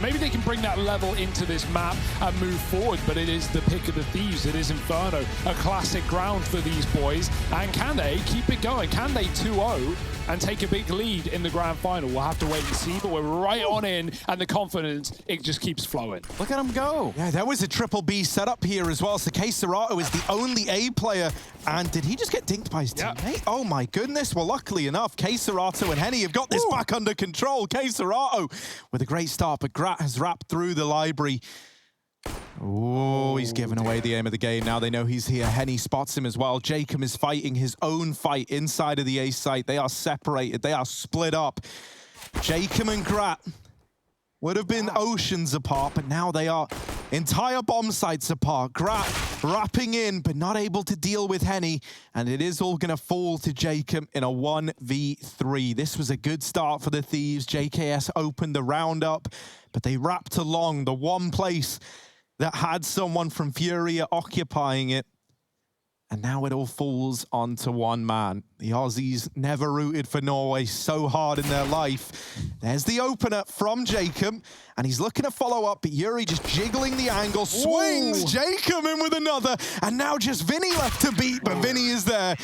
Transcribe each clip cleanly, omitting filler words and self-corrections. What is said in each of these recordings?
Maybe they can bring that level into this map and move forward, but it is the pick of the Thieves. It is Inferno, a classic ground for these boys. And can they keep it going? Can they 2-0 and take a big lead in the grand final? We'll have to wait and see, but we're right on in, and the confidence, it just keeps flowing. Look at him go. Yeah, there was a triple B setup here as well. So Serato is the only A player. And did he just get dinked by his teammate? Oh my goodness. Well, luckily enough, Serato and Henny have got this back under control. Serato with a great start, but Grat has wrapped through the library. Oh, he's giving away the aim of the game. Now they know he's here. Henny spots him as well. Jacob is fighting his own fight inside of the A site. They are separated. They are split up. Jacob and Grat would have been oceans apart, but now they are entire bomb sites apart. Grat wrapping in, but not able to deal with Henny, and it is all gonna fall to Jacob in a 1v3. This was a good start for the Thieves. JKS opened the round up, but they wrapped along the one place that had someone from FURIA occupying it. And now it all falls onto one man. The Aussies never rooted for Norway so hard in their life. There's the opener from Jacob, and he's looking to follow up, but Yuri just jiggling the angle, swings Jacob in with another, and now just Vinny left to beat, but Vinny is there.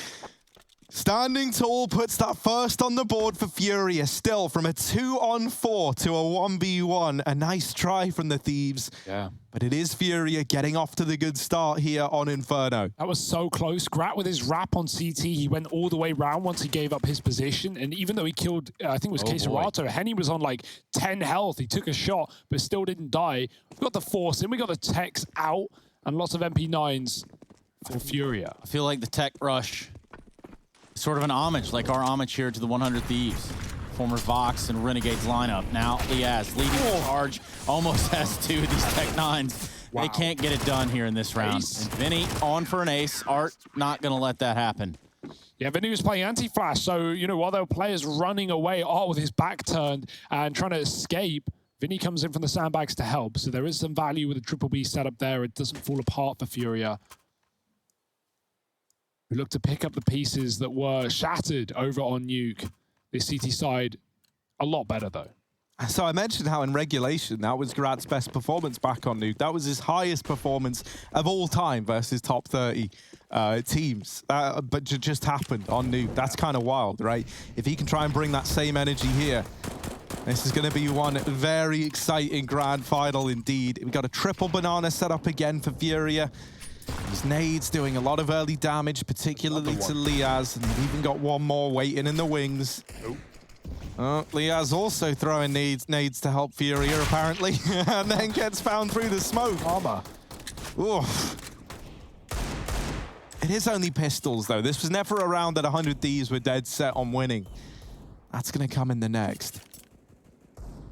Standing tall, puts that first on the board for FURIA. Still, from a 2-on-4 to a 1v1. A nice try from the Thieves. Yeah. But it is FURIA getting off to the good start here on Inferno. That was so close. Grat with his wrap on CT, he went all the way round once he gave up his position. And even though he killed, I think it was Serato, Henny was on like 10 health. He took a shot, but still didn't die. We got the force in, we got the techs out, and lots of MP9s for FURIA. I feel like the tech rush, sort of an homage, like our homage here to the 100 Thieves. Former Vox and Renegades lineup. Now Liaz leading the charge, almost has two of these Tech 9s. Wow. They can't get it done here in this round. And Vinny on for an ace. Art not gonna let that happen. Yeah, Vinny was playing anti-flash, so, you know, while there were players running away, Art with his back turned and trying to escape, Vinny comes in from the sandbags to help. So there is some value with a triple B setup there. It doesn't fall apart for FURIA. We look to pick up the pieces that were shattered over on Nuke. This CT side, a lot better though. So I mentioned how in regulation, that was Grat's best performance back on Nuke. That was his highest performance of all time versus top 30 teams. But it just happened on Nuke. That's kind of wild, right? If he can try and bring that same energy here, this is going to be one very exciting grand final indeed. We got a triple banana set up again for FURIA. These nades doing a lot of early damage, particularly to Liaz, and they've even got one more waiting in the wings. Liaz also throwing nades to help FURIA, apparently, and then gets found through the smoke. Armor. Oof. It is only pistols, though. This was never a round that 100 Thieves were dead set on winning. That's going to come in the next.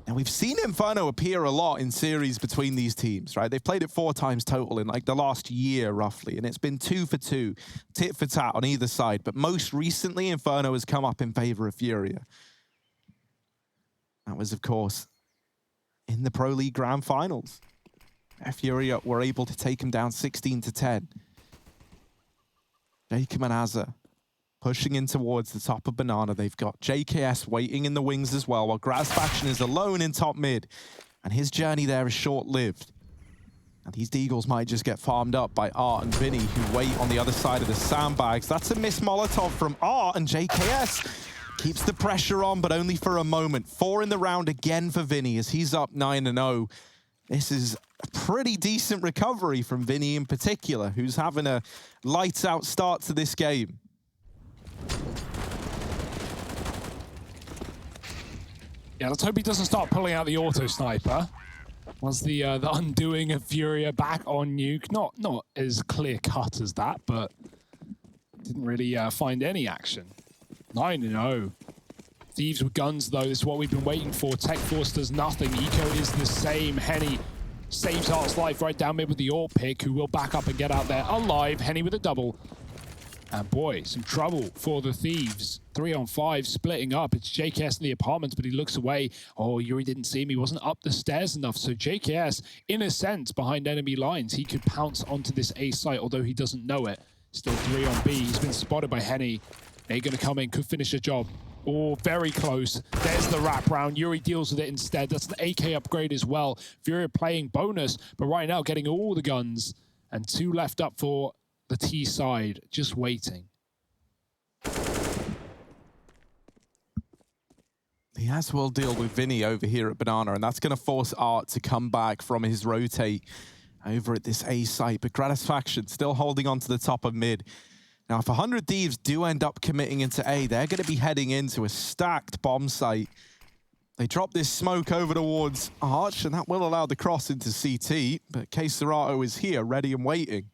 Now, we've seen Inferno appear a lot in series between these teams, right? They've played it 4 times total in like the last year, roughly, and it's been 2 for 2, tit for tat on either side. But most recently, Inferno has come up in favor of FURIA. That was, of course, in the Pro League Grand Finals. FURIA were able to take him down 16-10. Jacob and Azza pushing in towards the top of Banana. They've got JKS waiting in the wings as well, while Graz Faction is alone in top mid. And his journey there is short-lived. And these Deagles might just get farmed up by Art and Vinny, who wait on the other side of the sandbags. That's a missed Molotov from Art, and JKS keeps the pressure on, but only for a moment. 4 in the round again for Vinny as he's up 9-0. This is a pretty decent recovery from Vinny in particular, who's having a lights-out start to this game. Yeah, let's hope he doesn't start pulling out the auto sniper. Was the undoing of FURIA back on Nuke. Not as clear cut as that, but didn't really find any action. 9-0. Thieves with guns though, this is what we've been waiting for. Tech Force does nothing. Eco is the same. Henny saves Art's life right down mid with the AWP pick, who will back up and get out there alive. Henny with a double. And boy, some trouble for the Thieves. 3-on-5, splitting up. It's JKS in the apartments, but he looks away. Oh, Yuri didn't see him. He wasn't up the stairs enough. So JKS, in a sense, behind enemy lines, he could pounce onto this A site, although he doesn't know it. Still 3 on B. He's been spotted by Henny. They're going to come in, could finish the job. Oh, very close. There's the wraparound. Yuri deals with it instead. That's an AK upgrade as well. FURIA playing bonus, but right now getting all the guns. And 2 left up for the T side, just waiting. He has will deal with Vinny over here at Banana, and that's going to force Art to come back from his rotate over at this A site. But Gratisfaction still holding on to the top of mid. Now, if 100 Thieves do end up committing into A, they're going to be heading into a stacked bomb site. They drop this smoke over towards Arch, and that will allow the cross into CT, but Serato is here, ready and waiting.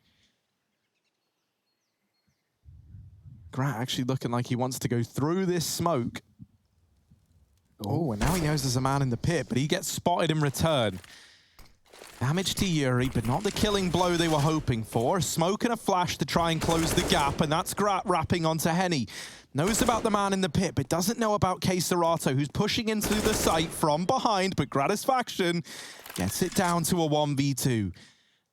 Grat actually looking like he wants to go through this smoke. Oh, and now he knows there's a man in the pit, but he gets spotted in return. Damage to Yuri, but not the killing blow they were hoping for. Smoke and a flash to try and close the gap, and that's Grat wrapping onto Henny. Knows about the man in the pit, but doesn't know about Serato, who's pushing into the site from behind, but Gratisfaction gets it down to a 1v2.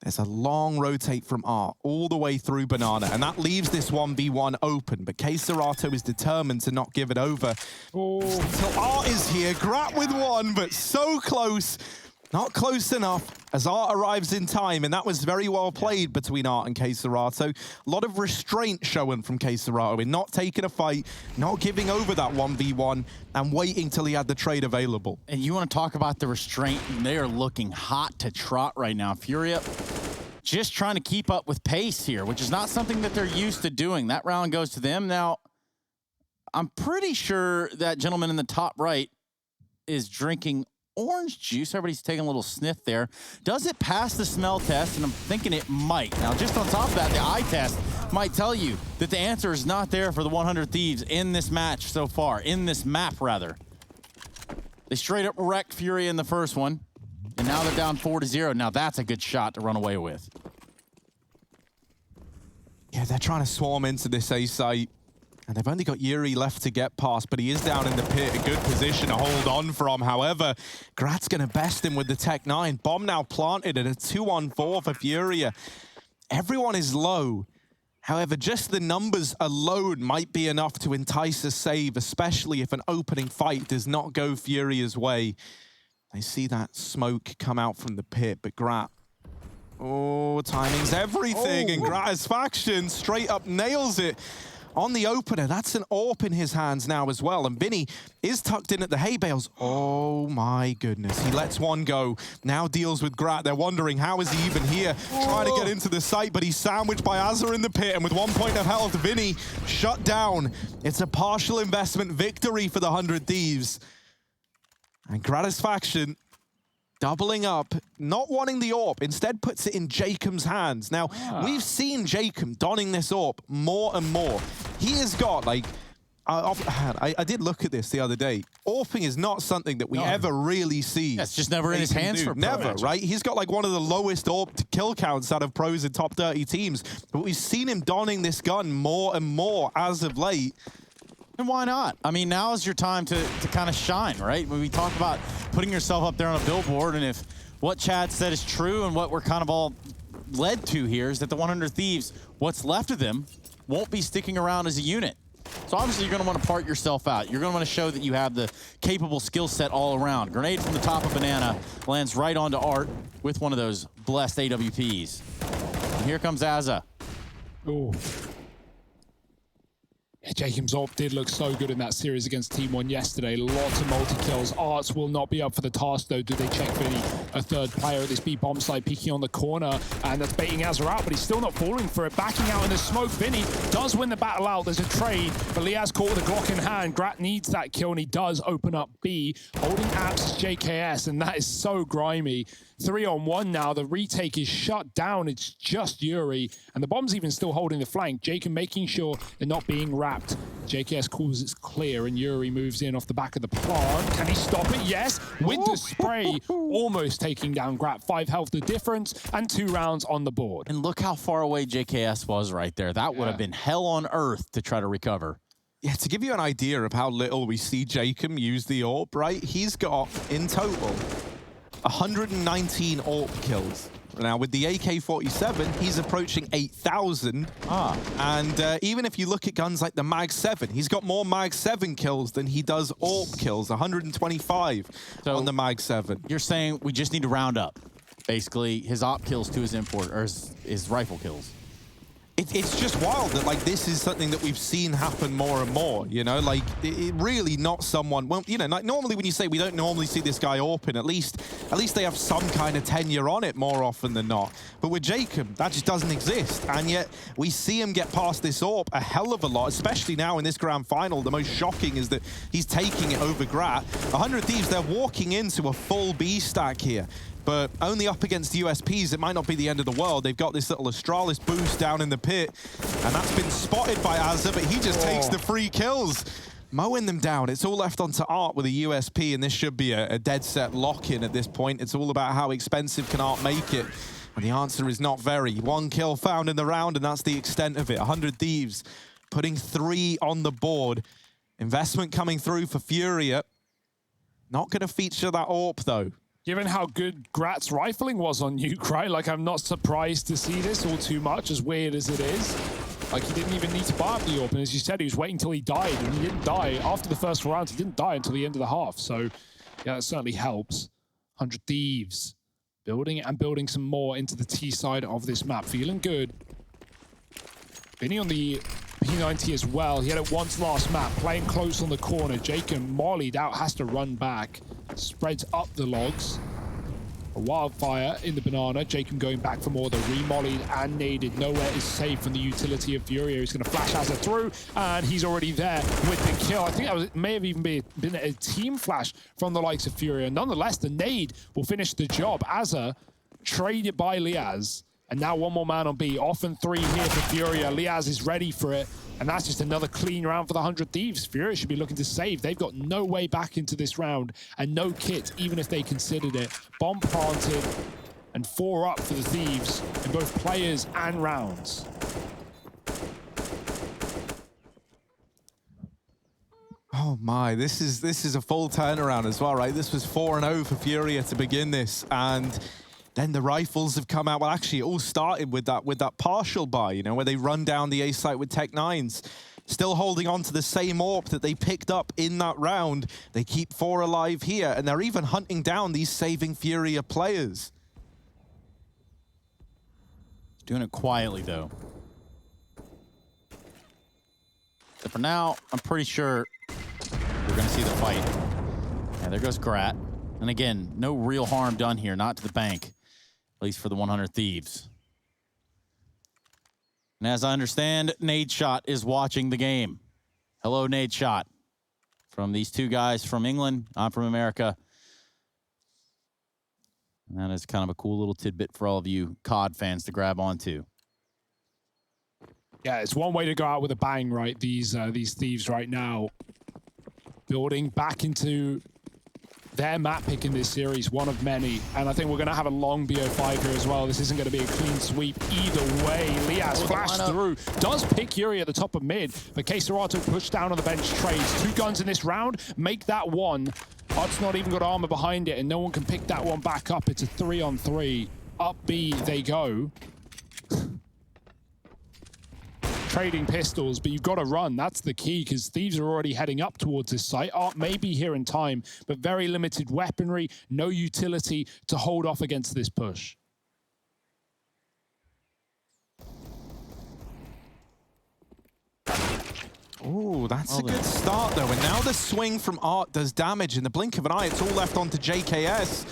There's a long rotate from Art all the way through Banana, and that leaves this 1v1 open, but Serato is determined to not give it over. Oh. Until Art is here, Grat with 1, but so close. Not close enough as Art arrives in time, and that was very well played between Art and Serato. A lot of restraint showing from Serato in not taking a fight, not giving over that 1v1, and waiting till he had the trade available. And you want to talk about the restraint? They are looking hot to trot right now. FURIA just trying to keep up with pace here, which is not something that they're used to doing. That round goes to them. Now, I'm pretty sure that gentleman in the top right is drinking orange juice. Everybody's taking a little sniff there. Does it pass the smell test? And I'm thinking it might. Now, just on top of that, the eye test might tell you that the answer is not there for the 100 Thieves in this match so far, in this map, rather. They straight up wrecked FURIA in the first one, and now they're down 4-0. Now, that's a good shot to run away with. Yeah, they're trying to swarm into this A site. And they've only got Yuri left to get past, but he is down in the pit, a good position to hold on from. However, Grat's going to best him with the Tech 9. Bomb now planted at a 2-on-4 for FURIA. Everyone is low. However, just the numbers alone might be enough to entice a save, especially if an opening fight does not go FURIA's way. They see that smoke come out from the pit, but Grat, oh, timing's everything, and Gratisfaction straight up nails it. On the opener, that's an AWP in his hands now as well. And Vinny is tucked in at the hay bales. Oh my goodness. He lets one go. Now deals with Grat. They're wondering, how is he even here? Trying to get into the site, but he's sandwiched by Azza in the pit. And with 1 point of health, Vinny shut down. It's a partial investment victory for the 100 Thieves. And Gratisfaction doubling up, not wanting the AWP, instead puts it in Jacob's hands. Now, we've seen Jacob donning this AWP more and more. He has got, like, I did look at this the other day. AWPing is not something that we ever really see. It's just never in his hands for never, right? He's got like one of the lowest AWP kill counts out of pros in top 30 teams. But we've seen him donning this gun more and more as of late. And why not? I mean, now is your time to kind of shine, right? When we talk about putting yourself up there on a billboard, and if what Chad said is true and what we're kind of all led to here is that the 100 Thieves, what's left of them, won't be sticking around as a unit. So obviously you're going to want to part yourself out. You're going to want to show that you have the capable skill set all around. Grenade from the top of Banana lands right onto Art with one of those blessed AWPs. And here comes Azza. Oh. Jacob's AWP did look so good in that series against Team 1 yesterday. Lots of multi-kills. Arts will not be up for the task, though. Do they check Vinny? A third player at this B bomb site, peeking on the corner, and that's baiting Azza out, but he's still not falling for it. Backing out in the smoke. Vinny does win the battle out. There's a trade, but Liaz caught with a Glock in hand. Grat needs that kill, and he does open up B. Holding apps is JKS, and that is so grimy. 3-on-1 now. The retake is shut down. It's just Yuri, and the bomb's even still holding the flank. Jacob making sure they're not being wrapped. JKS calls it's clear, and Yuri moves in off the back of the plant. Can he stop it? Yes, with the spray, almost taking down Grat. 5 health the difference, and 2 rounds on the board. And look how far away JKS was right there. That would have been hell on earth to try to recover. Yeah, to give you an idea of how little we see Jacob use the AWP, right? He's got, in total, 119 AWP kills. Now, with the AK-47, he's approaching 8,000. And even if you look at guns like the Mag-7, he's got more Mag-7 kills than he does AWP kills, 125 on the Mag-7. You're saying we just need to round up, basically, his AWP kills to his import, or his rifle kills. It's just wild that, like, this is something that we've seen happen more and more, you know? Like, it really not someone... Well, you know, like, normally when you say we don't normally see this guy open, at least they have some kind of tenure on it more often than not. But with Jacob, that just doesn't exist. And yet, we see him get past this AWP a hell of a lot, especially now in this grand final. The most shocking is that he's taking it over Grat. 100 Thieves, they're walking into a full B stack here. But only up against USPs, it might not be the end of the world. They've got this little Astralis boost down in the pit, and that's been spotted by Azza, but he just takes the free kills, mowing them down. It's all left onto Art with a USP, and this should be a dead set lock-in at this point. It's all about how expensive can Art make it, and the answer is not very. 1 kill found in the round, and that's the extent of it. 100 Thieves putting 3 on the board. Investment coming through for FURIA. Not going to feature that AWP, though. Given how good Grat's rifling was on Nuke, right? Like, I'm not surprised to see this all too much, as weird as it is. Like, he didn't even need to buy up the AWP, and as you said, he was waiting until he died, and he didn't die. After the first 4 rounds, he didn't die until the end of the half, so yeah, that certainly helps. 100 Thieves, building and building some more into the T side of this map. Feeling good. Vinny on the P90 as well. He had it once last map, playing close on the corner. Jacob mollied out, has to run back. Spreads up the logs. A wildfire in the banana. Jacob going back for more. The remollied and naded. Nowhere is safe from the utility of FURIA. He's going to flash Azza through, and he's already there with the kill. I think that was, may have even been a team flash from the likes of FURIA. Nonetheless, the nade will finish the job. Azza traded by Liaz. And now 1 more man on B. Off and 3 here for FURIA. Liaz is ready for it. And that's just another clean round for the 100 Thieves. FURIA should be looking to save. They've got no way back into this round and no kit, even if they considered it. Bomb planted and 4 up for the Thieves in both players and rounds. Oh my, this is a full turnaround as well, right? This was 4-0 for FURIA to begin this, and then the rifles have come out. Well, actually, it all started with that partial buy, you know, where they run down the A site with Tech 9s. Still holding on to the same AWP that they picked up in that round. They keep 4 alive here, and they're even hunting down these saving FURIA players. Doing it quietly, though. So for now, I'm pretty sure we're going to see the fight. Yeah, there goes Grat. And again, no real harm done here, not to the bank. At least for the 100 Thieves. And as I understand, Nade Shot is watching the game. Hello, Nade Shot. From these 2 guys from England, I'm from America. And that is kind of a cool little tidbit for all of you COD fans to grab onto. Yeah, it's one way to go out with a bang, right? These Thieves right now. Building back into their map pick in this series, one of many. And I think we're going to have a long BO5 here as well. This isn't going to be a clean sweep either way. Liaz flashed through. Does pick Yuri at the top of mid, but K-Serato pushed down on the bench trades. 2 guns in this round. Make that 1. Art's not even got armor behind it, and no one can pick that one back up. It's a 3-on-3. Up B they go. Trading pistols, but you've got to run. That's the key, because Thieves are already heading up towards this site. Art may be here in time, but very limited weaponry, no utility to hold off against this push. Oh, that's a good start, though. And now the swing from Art does damage. In the blink of an eye, it's all left onto JKS.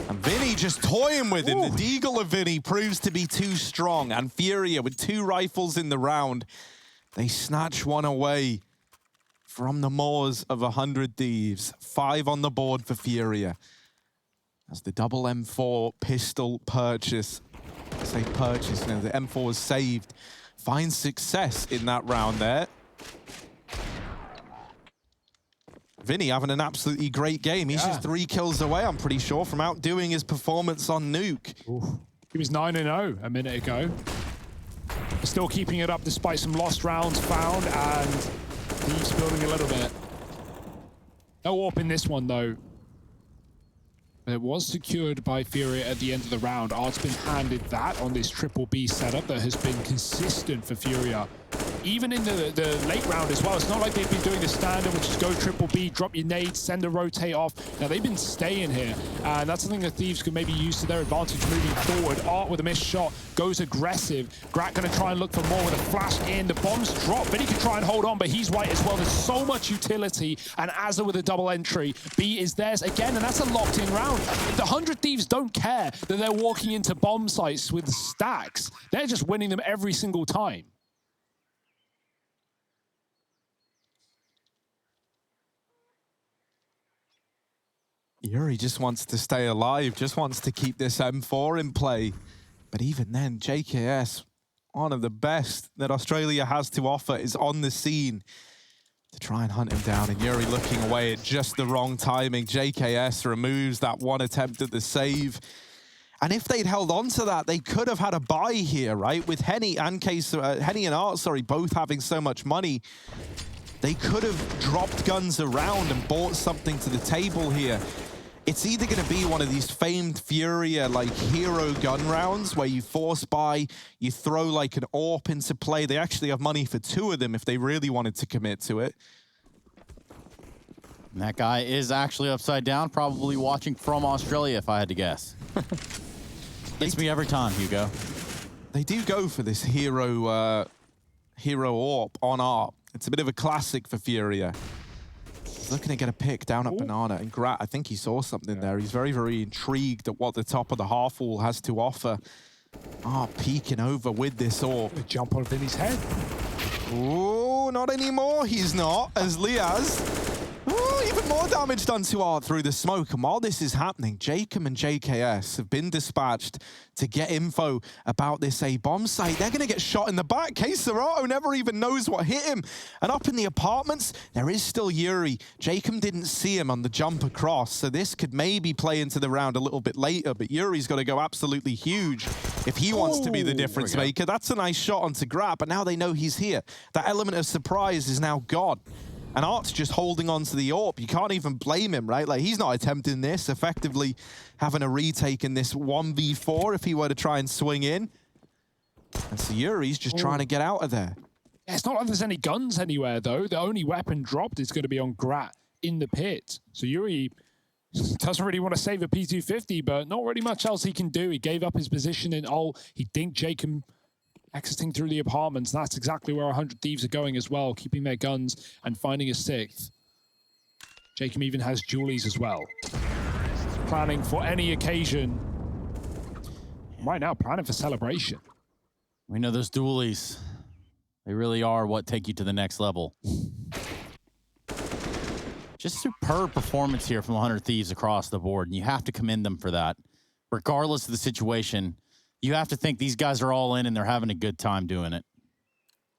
And Vinny just toying with him. The Deagle of Vinny proves to be too strong. And FURIA with 2 rifles in the round. They snatch 1 away from the maws of 100 Thieves. 5 on the board for FURIA. As the double M4 pistol purchase. I say purchase, you know, the M4 was saved. Finds success in that round there. Vinny having an absolutely great game. He's just 3 kills away, I'm pretty sure, from outdoing his performance on Nuke. Ooh. He was 9-0 a minute ago. Still keeping it up despite some lost rounds found, and Thieves building a little bit. No AWP in this one, though. It was secured by FURIA at the end of the round. Art's been handed that on this triple B setup that has been consistent for FURIA. Even in the late round as well. It's not like they've been doing the standard, which is go triple B, drop your nades, send a rotate off. Now, they've been staying here, and that's something that Thieves could maybe use to their advantage moving forward. Art with a missed shot goes aggressive. Grat gonna try and look for more with a flash in. The bombs drop. Vinny can try and hold on, but he's white as well. There's so much utility, and Azza with a double entry. B is theirs again, and that's a locked-in round. The 100 Thieves don't care that they're walking into bomb sites with stacks. They're just winning them every single time. Yuri just wants to stay alive, just wants to keep this M4 in play. But even then, JKS, one of the best that Australia has to offer, is on the scene to try and hunt him down. And Yuri looking away at just the wrong timing. JKS removes that one attempt at the save. And if they'd held on to that, they could have had a buy here, right? With Henny and Art, both having so much money. They could have dropped guns around and bought something to the table here. It's either going to be one of these famed FURIA like hero gun rounds where you force buy, you throw like an AWP into play. They actually have money for 2 of them if they really wanted to commit to it. And that guy is actually upside down, probably watching from Australia, if I had to guess. Gets me every time, Hugo. They do go for this hero AWP on ARP. It's a bit of a classic for FURIA. He's looking to get a pick down at Banana, and Grat, I think he saw something there. He's very, very intrigued at what the top of the half wall has to offer. Peeking over with this AWP. The jump on Vinny's head. Oh, not anymore. He's not, as Liaz. Even more damage done to Art through the smoke. And while this is happening, Jacob and JKS have been dispatched to get info about this A-bomb site. They're going to get shot in the back. Serato never even knows what hit him. And up in the apartments, there is still Yuri. Jacob didn't see him on the jump across, so this could maybe play into the round a little bit later, but Yuri's got to go absolutely huge if he wants to be the difference maker. That's a nice shot onto Grat, but now they know he's here. That element of surprise is now gone. And Art's just holding on to the AWP. You can't even blame him, right? Like, he's not attempting this, effectively having a retake in this 1v4 if he were to try and swing in. And so Yuri's just trying to get out of there. Yeah, it's not like there's any guns anywhere, though. The only weapon dropped is going to be on Grat in the pit. So Yuri doesn't really want to save a P250, but not really much else he can do. He gave up his position in ult. He dinked Jacob exiting through the apartments. That's exactly where 100 Thieves are going as well, keeping their guns and finding a 6th. Jacob even has Julies as well. Planning for any occasion. Right now, planning for celebration. We know those dualies. They really are what take you to the next level. Just superb performance here from 100 Thieves across the board, and you have to commend them for that. Regardless of the situation, you have to think these guys are all in and they're having a good time doing it.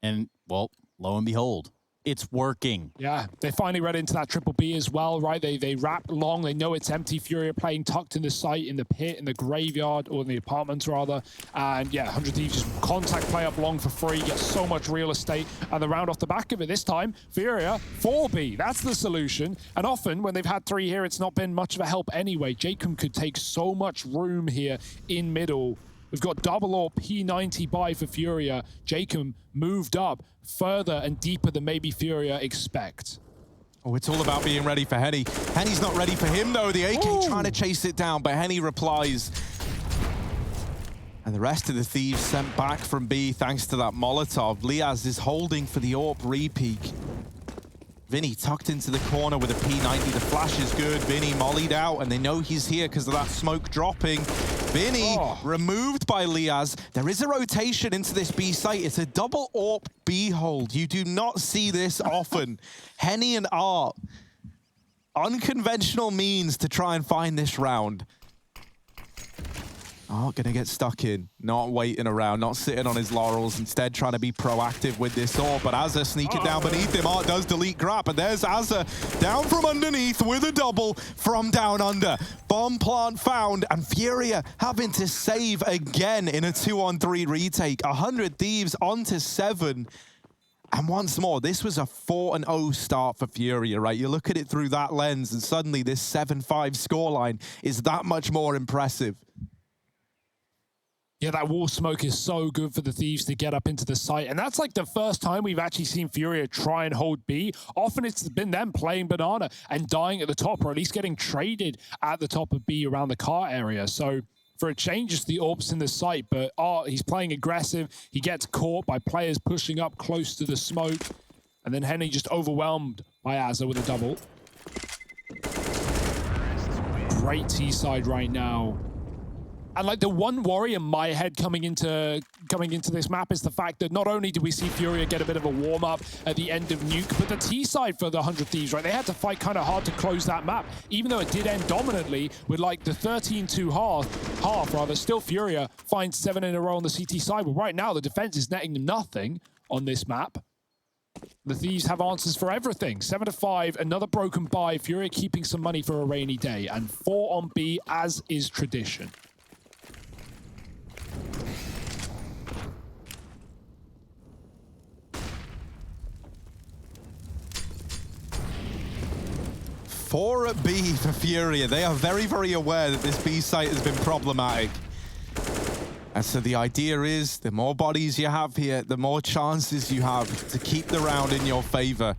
And, well, lo and behold, it's working. Yeah, they finally read into that triple B as well, right? They wrap long. They know it's empty. FURIA playing tucked in the site, in the pit, in the graveyard, or in the apartments, rather. And, yeah, 100 Thieves just contact play up long for free, get so much real estate. And the round off the back of it this time, FURIA 4B. That's the solution. And often, when they've had 3 here, it's not been much of a help anyway. Jacob could take so much room here in middle. We've got double or P90 buy for FURIA. Jacob moved up further and deeper than maybe FURIA expect. Oh, it's all about being ready for Henny. Henny's not ready for him, though. The AK trying to chase it down, but Henny replies. And the rest of the Thieves sent back from B thanks to that Molotov. Liaz is holding for the AWP re-peek. Vinny tucked into the corner with a P90. The flash is good. Vinny mollied out, and they know he's here because of that smoke dropping. Vinny removed by Liaz. There is a rotation into this B site. It's a double AWP B hold. You do not see this often. Henny and Art, unconventional means to try and find this round. Art gonna get stuck in, not waiting around, not sitting on his laurels, instead trying to be proactive with this AWP, but Azza sneaking down beneath him. Art does delete Grab, but there's Azza down from underneath with a double from down under. Bomb plant found, and FURIA having to save again in a 2-on-3 retake. 100 Thieves onto 7. And once more, this was a 4-0 start for Furia, right? You look at it through that lens, and suddenly this 7-5 scoreline is that much more impressive. Yeah, that wall smoke is so good for the Thieves to get up into the site. And that's like the first time we've actually seen Furia try and hold B. Often it's been them playing banana and dying at the top, or at least getting traded at the top of B around the car area. So for a change, it's the AWP's in the site, but he's playing aggressive. He gets caught by players pushing up close to the smoke. And then Henny just overwhelmed by Azza with a double. Great T-side right now. And like the one worry in my head coming into this map is the fact that not only did we see Furia get a bit of a warm-up at the end of Nuke, but the T side for the 100 Thieves, right? They had to fight kind of hard to close that map, even though it did end dominantly with like the 13-2 half rather. Still Furia finds 7 in a row on the CT side, but right now the defense is netting them nothing on this map. The Thieves have answers for everything. 7-5, another broken buy. Furia keeping some money for a rainy day, and 4 on B as is tradition. Four at B for Furia. They are very, very aware that this B site has been problematic. And so the idea is, the more bodies you have here, the more chances you have to keep the round in your favor.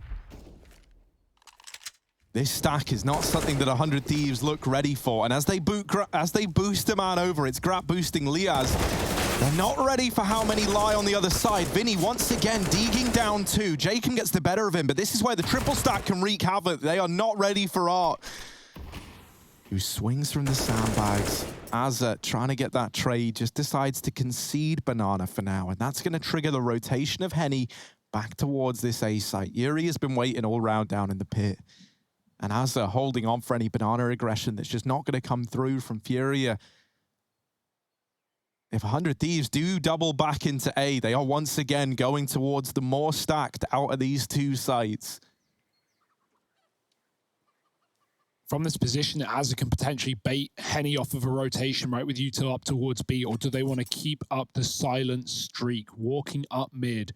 This stack is not something that 100 Thieves look ready for. And as they boost a man over, it's Grab boosting Liaz. They're not ready for how many lie on the other side. Vinny once again digging down 2. Jacob gets the better of him, but this is where the triple stack can wreak havoc. They are not ready for Art, who swings from the sandbags. Azza, trying to get that trade, just decides to concede banana for now, and that's going to trigger the rotation of Henny back towards this A site. Yuri has been waiting all round down in the pit, and Azza holding on for any banana aggression that's just not going to come through from Furia. If 100 Thieves do double back into A, they are once again going towards the more stacked out of these two sites. From this position, Azza can potentially bait Henny off of a rotation, right, with Util up towards B, or do they want to keep up the silent streak, walking up mid?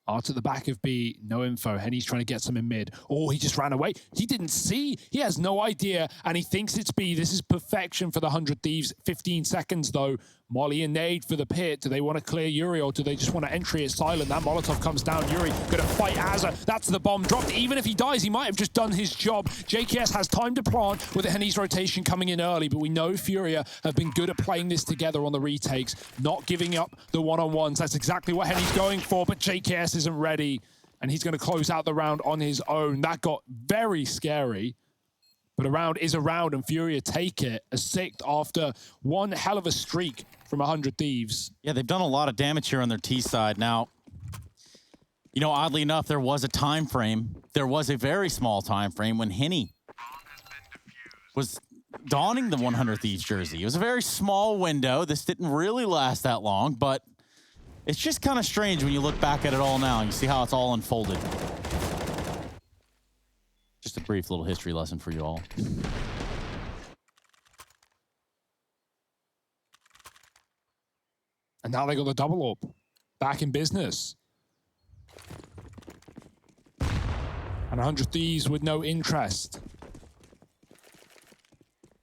Art at the back of B, no info. Henny's trying to get some in mid. Oh, he just ran away. He didn't see. He has no idea, and he thinks it's B. This is perfection for the 100 Thieves. 15 seconds, though. Molly and Nade for the pit. Do they want to clear Yuri, or do they just want to entry it silent? That Molotov comes down. Yuri going to fight Azza. That's the bomb dropped. Even if he dies, he might have just done his job. JKS has time to plant with the Henny's rotation coming in early, but we know Furia have been good at playing this together on the retakes, not giving up the one-on-ones. That's exactly what Henny's going for, but JKS isn't ready, and he's going to close out the round on his own. That got very scary. But a round is a round, and Furia take it, a 6th after one hell of a streak from 100 Thieves. Yeah, they've done a lot of damage here on their T side. Now, you know, oddly enough, there was a time frame. There was a very small time frame when Henny was donning the 100 Thieves jersey. It was a very small window. This didn't really last that long, but it's just kind of strange when you look back at it all now and you see how it's all unfolded. Just a brief little history lesson for you all. And now they got the double up. Back in business. And 100 Thieves with no interest.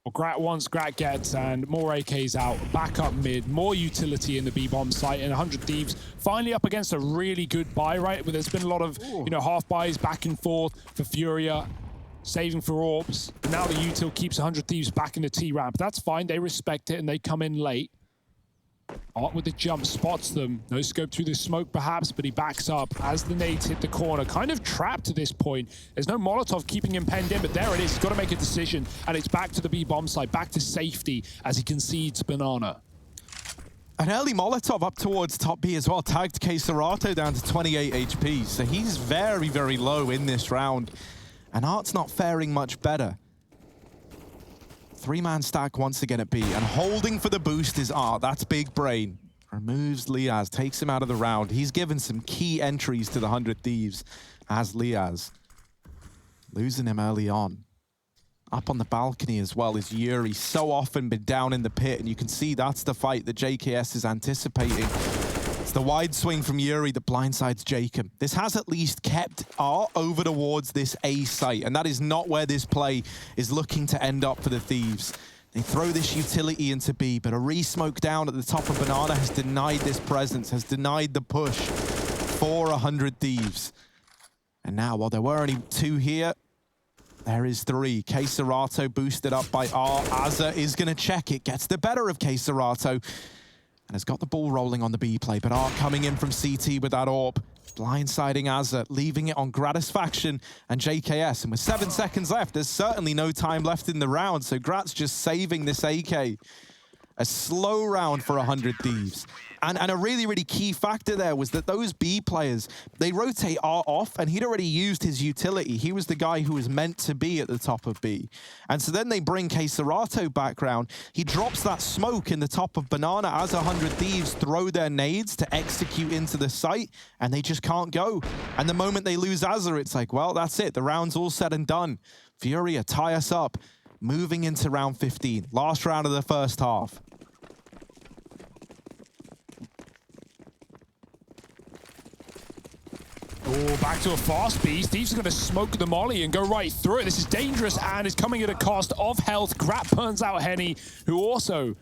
Well, Grat wants, Grat gets, and more AKs out. Back up mid, more utility in the B-bomb site, and 100 Thieves finally up against a really good buy, right? But there's been a lot of, you know, half buys back and forth for Furia, saving for AWPs. But now the util keeps 100 Thieves back in the T-ramp. That's fine, they respect it, and they come in late. Art with the jump spots them. No scope through the smoke perhaps, but he backs up as the nades hit the corner. Kind of trapped to this point. There's no Molotov keeping him penned in, but there it is. He's got to make a decision, and it's back to the B-bomb site, back to safety as he concedes banana. An early Molotov up towards top B as well. Tagged Queserato down to 28 HP. So he's very, very low in this round. And Art's not faring much better. 3-man stack once again at B, and holding for the boost is Art. That's big brain. Removes Liaz, takes him out of the round. He's given some key entries to the 100 Thieves as Liaz. Losing him early on. Up on the balcony as well is Yuri. So often been down in the pit, and you can see that's the fight that JKS is anticipating. It's the wide swing from Yuri that blindsides Jacob. This has at least kept R over towards this A site, and that is not where this play is looking to end up for the Thieves. They throw this utility into B, but a re-smoke down at the top of Banana has denied this presence, has denied the push for 100 Thieves. And now, while there were only 2 here, there is 3. K-Serato boosted up by R. Azza is going to check it, gets the better of K-Serato, and has got the ball rolling on the B play, but R coming in from CT with that AWP, blindsiding Azza, leaving it on Gratisfaction and JKS. And with 7 seconds left, there's certainly no time left in the round, so Grat's just saving this AK. A slow round for 100 Thieves. And a really, really key factor there was that those B players, they rotate R off, and he'd already used his utility. He was the guy who was meant to be at the top of B. And so then they bring K-Serato back round. He drops that smoke in the top of Banana as 100 Thieves throw their nades to execute into the site, and they just can't go. And the moment they lose Azza, it's like, well, that's it. The round's all said and done. FURIA tie us up, moving into round 15. Last round of the first half. Oh, back to a fast beat. Thieves are going to smoke the molly and go right through it. This is dangerous and is coming at a cost of health. Grat burns out Henny, who also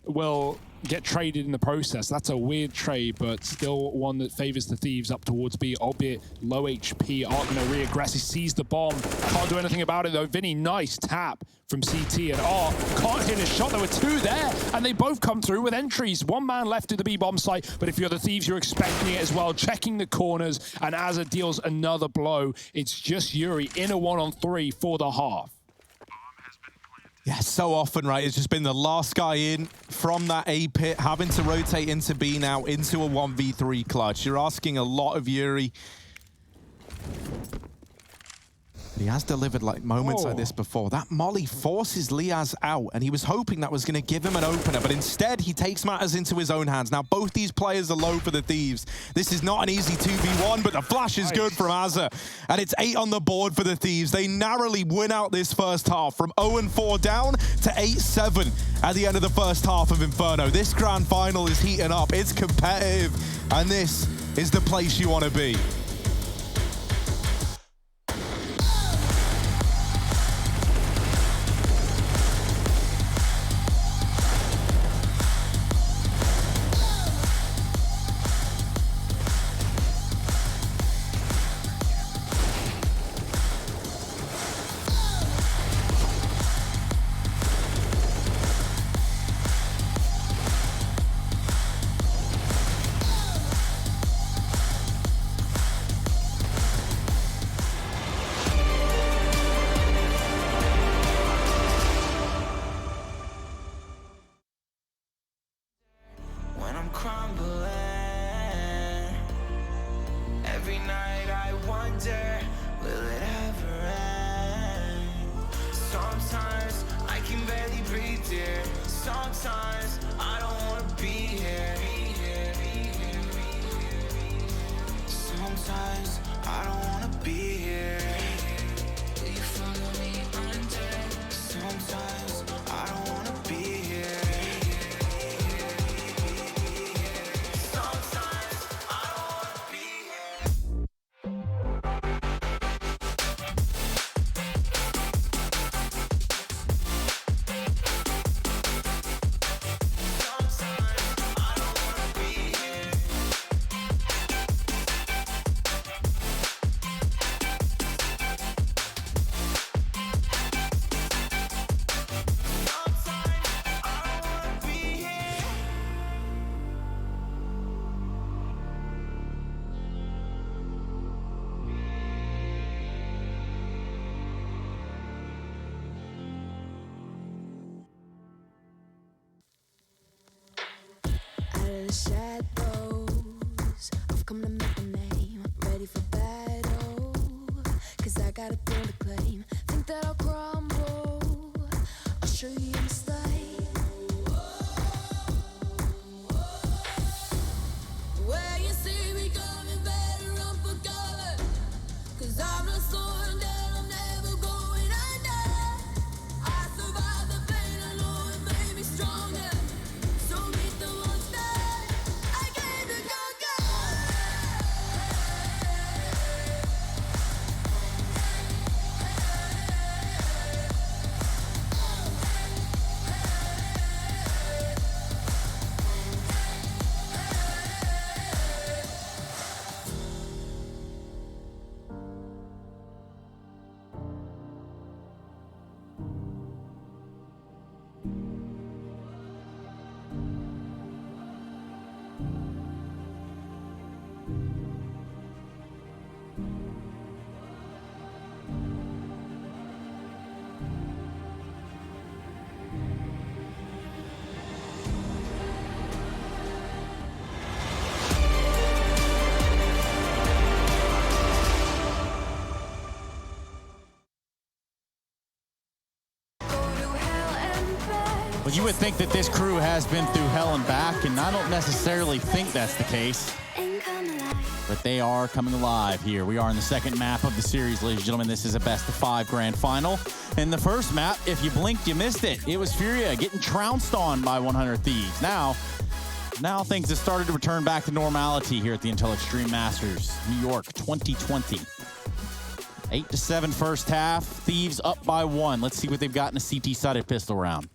will get traded in the process. That's a weird trade, but still one that favors the Thieves up towards B, albeit low HP. Are going to re-aggress. He sees the bomb. Can't do anything about it, though. Vinny, nice tap from CT, and R can't hit a shot. There were 2 there, and they both come through with entries. 1 man left to the B-bomb site, but if you're the Thieves, you're expecting it as well. Checking the corners, and Azza deals another blow. It's just Yuri in a 1-on-3 for the half. Yeah, so often, right? It's just been the last guy in from that A pit, having to rotate into B now, into a 1v3 clutch. You're asking a lot of Yuri. He has delivered like moments like this before. That molly forces Liaz out, and he was hoping that was going to give him an opener, but instead he takes matters into his own hands. Now both these players are low for the Thieves. This is not an easy 2v1, but the flash is good from Azza, and it's 8 on the board for the Thieves. They narrowly win out this first half from 0-4 down to 8-7 at the end of the first half of Inferno. This grand final is heating up. It's competitive, and this is the place you want to be. Sometimes I don't wanna be here. Sometimes I don't wanna be here. Will you follow me under? Sometimes I don't wanna be here. Sometimes I don't wanna be here. The shadows, I've come to make a name. Ready for battle, cause I got a thing to claim. Think that I'll crumble, I'll show you a mistake. Where you see me coming, better run for cover, cause I'm not slowing down, I'm never going under. I survived the pain, I know it made me stronger. So meet the monster, I came to go. think that this crew has been through hell and back, and I don't necessarily think that's the case. But they are coming alive here. We are in the second map of the series, ladies and gentlemen. This is a best-of-5 grand final. In the first map, if you blinked, you missed it. It was FURIA getting trounced on by 100 Thieves. Now things have started to return back to normality here at the Intel Extreme Masters, New York 2020. 8-7 first half. Thieves up by 1. Let's see what they've got in a CT-sided pistol round.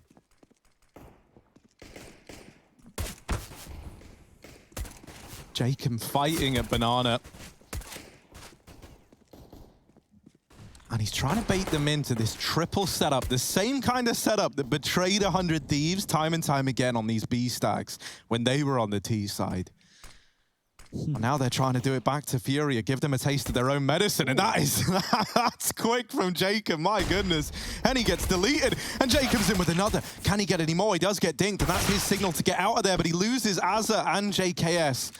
Jacob fighting at Banana. And he's trying to bait them into this triple setup, the same kind of setup that betrayed 100 Thieves time and time again on these B stacks when they were on the T side. Well, now they're trying to do it back to FURIA, give them a taste of their own medicine, and that's quick from Jacob, my goodness. And he gets deleted, and Jacob's in with another. Can he get any more? He does get dinked, and that's his signal to get out of there, but he loses Azza and JKS.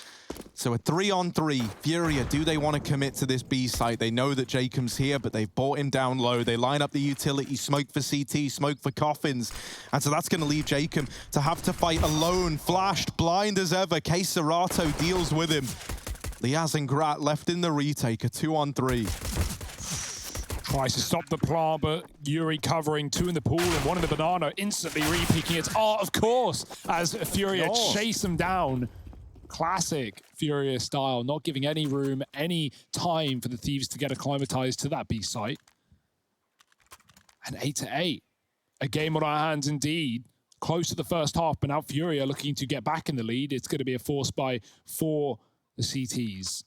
So a 3-on-3. FURIA, do they want to commit to this B site? They know that Jacob's here, but they've brought him down low. They line up the utility, smoke for CT, smoke for coffins. And so that's going to leave Jacob to have to fight alone, flashed, blind as ever. K Serato deals with him. Liaz and Grat left in the retake, a 2-on-3. Tries to stop the plant, but Yuri covering 2 in the pool and 1 in the banana, instantly re-picking it. Oh, of course, as FURIA chase them down. Classic FURIA style, not giving any room, any time for the Thieves to get acclimatized to that B site. And 8-8. A game on our hands indeed. Close to the first half, but now FURIA looking to get back in the lead. It's going to be a force buy for the CTs.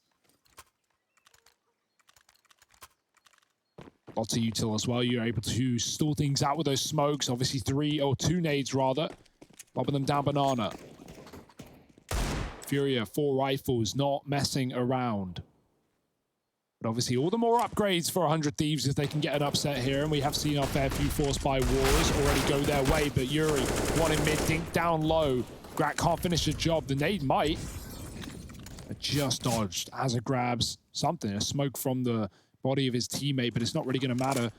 Lots of util as well. You're able to stall things out with those smokes. Obviously 2 nades rather. Bobbing them down banana. FURIA, 4 rifles, not messing around. But obviously all the more upgrades for 100 Thieves if they can get an upset here. And we have seen our fair few force by wars already go their way. But Yuri, 1 in mid, dink down low. Grat can't finish the job. The nade might. But just dodged. Azza grabs something, a smoke from the body of his teammate, but it's not really going to matter.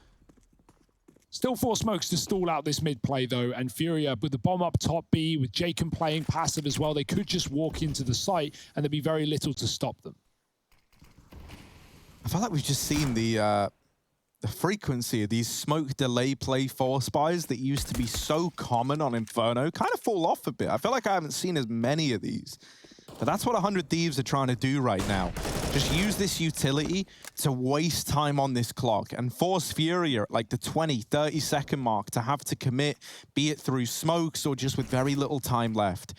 Still 4 smokes to stall out this mid play though, and FURIA with the bomb up top B, with Jacob playing passive as well, they could just walk into the site and there'd be very little to stop them. I feel like we've just seen the frequency of these smoke delay play force buys that used to be so common on Inferno kind of fall off a bit. I feel like I haven't seen as many of these. But that's what 100 Thieves are trying to do right now. Just use this utility to waste time on this clock and force FURIA at like the 20, 30-second mark to have to commit, be it through smokes or just with very little time left.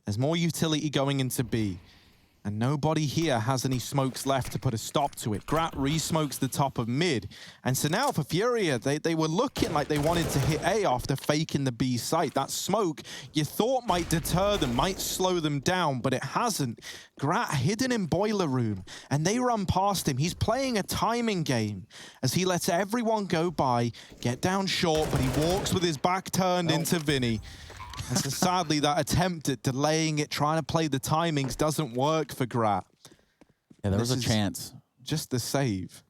There's more utility going into B. And nobody here has any smokes left to put a stop to it. Grat re-smokes the top of mid. And so now for FURIA, they were looking like they wanted to hit A after faking the B site. That smoke you thought might deter them, might slow them down, but it hasn't. Grat hidden in boiler room, and they run past him. He's playing a timing game as he lets everyone go by, get down short, but he walks with his back turned into Vinny. And so sadly, that attempt at delaying it, trying to play the timings, doesn't work for Grat. Yeah, there was a chance. Just the save.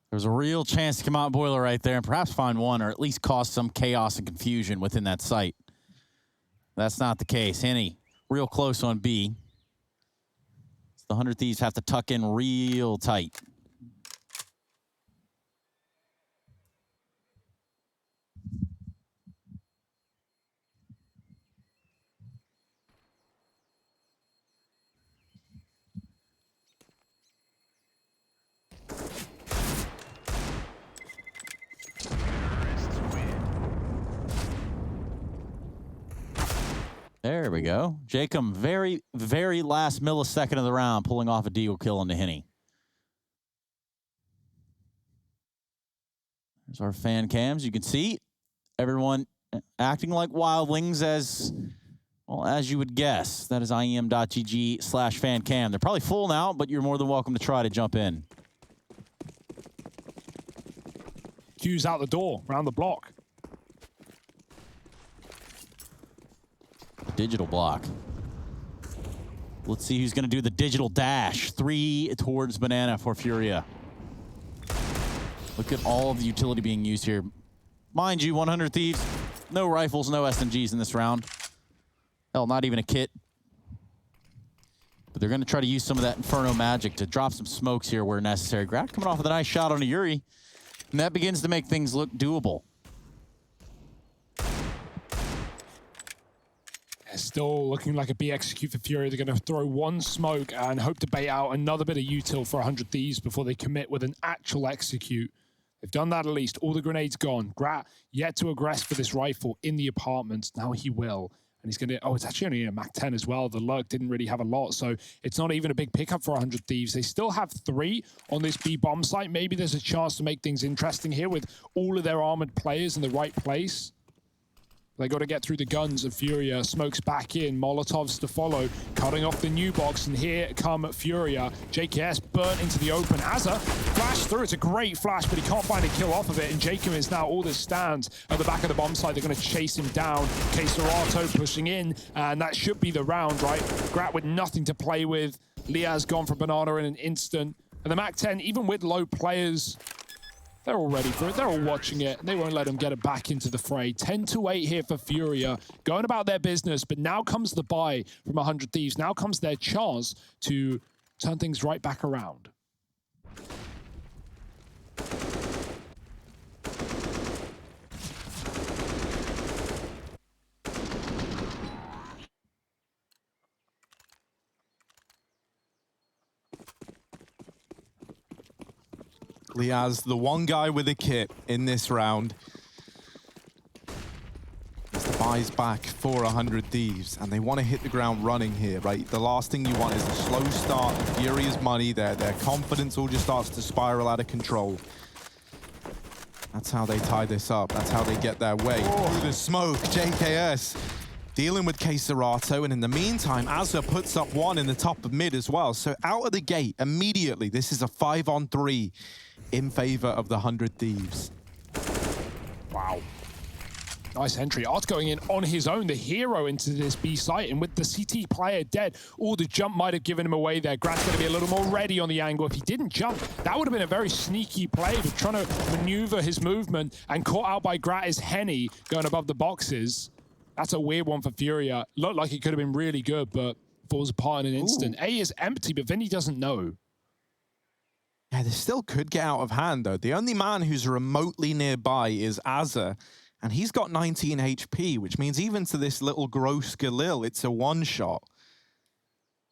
There was a real chance to come out boiler right there and perhaps find 1 or at least cause some chaos and confusion within that site. That's not the case. Henny, real close on B. So the 100 Thieves have to tuck in real tight. There we go. Jacob, very, very last millisecond of the round, pulling off a deagle kill into Henny. There's our fan cams. You can see everyone acting like wildlings as, well, as you would guess. That is IEM.GG/fancam. They're probably full now, but you're more than welcome to try to jump in. Q's out the door, around the block. Digital block. Let's see who's going to do the digital dash. 3 towards banana for FURIA. Look at all of the utility being used here. Mind you, 100 Thieves No rifles, no SMGs in this round. Hell, not even a kit. But they're going to try to use some of that Inferno magic to drop some smokes here where necessary. Grat coming off with a nice shot on a Yuri. And that begins to make things look doable. It's still looking like a B execute for Furia. They're going to throw one smoke and hope to bait out another bit of util for 100 Thieves before they commit with an actual execute. They've done that at least. All the grenades gone. Grat yet to aggress for this rifle in the apartment. Now he will. And he's going to... Oh, it's actually only a Mac 10 as well. The lurk didn't really have a lot, so it's not even a big pickup for 100 Thieves. They still have 3 on this B bomb site. Maybe there's a chance to make things interesting here with all of their armored players in the right place. They got to get through the guns of Furia. Smokes back in. Molotovs to follow. Cutting off the new box. And here come Furia. JKS burnt into the open. Azza flash through. It's a great flash, but he can't find a kill off of it. And Jacob is now all this stands at the back of the bomb site. They're going to chase him down. Keserato pushing in. And that should be the round, right? Grat with nothing to play with. Liaz gone for Banana in an instant. And the Mac 10, even with low players, they're all ready for it. They're all watching it. And they won't let them get it back into the fray. 10-8 here for Furia. Going about their business. But now comes the buy from 100 Thieves. Now comes their chance to turn things right back around. Liaz, the one guy with a kit in this round. As the buy's back for 100 Thieves, and they want to hit the ground running here, right? The last thing you want is a slow start. Furious money. Their confidence all just starts to spiral out of control. That's how they tie this up. That's how they get their way. Through the smoke, JKS dealing with Keserato, and in the meantime, Azza puts up one in the top of mid as well. So out of the gate, immediately, this is a 5-on-3 in favor of the 100 Thieves. Wow. Nice entry. Art going in on his own, the hero into this B site, and with the CT player dead, the jump might have given him away there. Grat's going to be a little more ready on the angle. If he didn't jump, that would have been a very sneaky play, but trying to maneuver his movement, and caught out by Grat is Henny going above the boxes. That's a weird one for Furia. Looked like it could have been really good, but falls apart in an instant. A is empty, but Vinny doesn't know. Yeah, this still could get out of hand, though. The only man who's remotely nearby is Azza, and he's got 19 HP, which means even to this little gross Galil, it's a one-shot.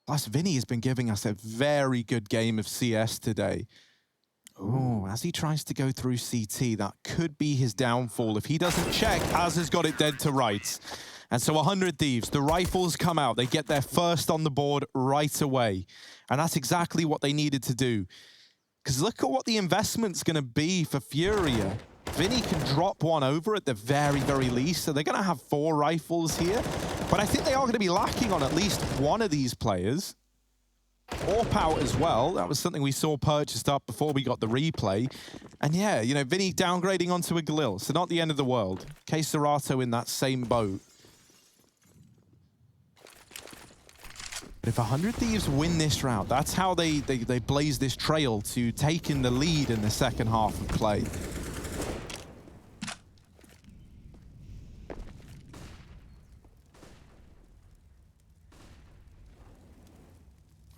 Plus, Vinny has been giving us a very good game of CS today. Oh, as he tries to go through CT, that could be his downfall. If he doesn't check, Azza's got it dead to rights. And so 100 Thieves, the rifles come out. They get their first on the board right away. And that's exactly what they needed to do. Because look at what the investment's going to be for Furia. Vinny can drop one over at the very, very least. So they're going to have 4 rifles here. But I think they are going to be lacking on at least one of these players. Orp out as well. That was something we saw purchased up before we got the replay. And yeah, you know, Vinny downgrading onto a Galil. So not the end of the world. Keserato in that same boat. But if 100 Thieves win this round, that's how they blaze this trail to taking the lead in the second half of play.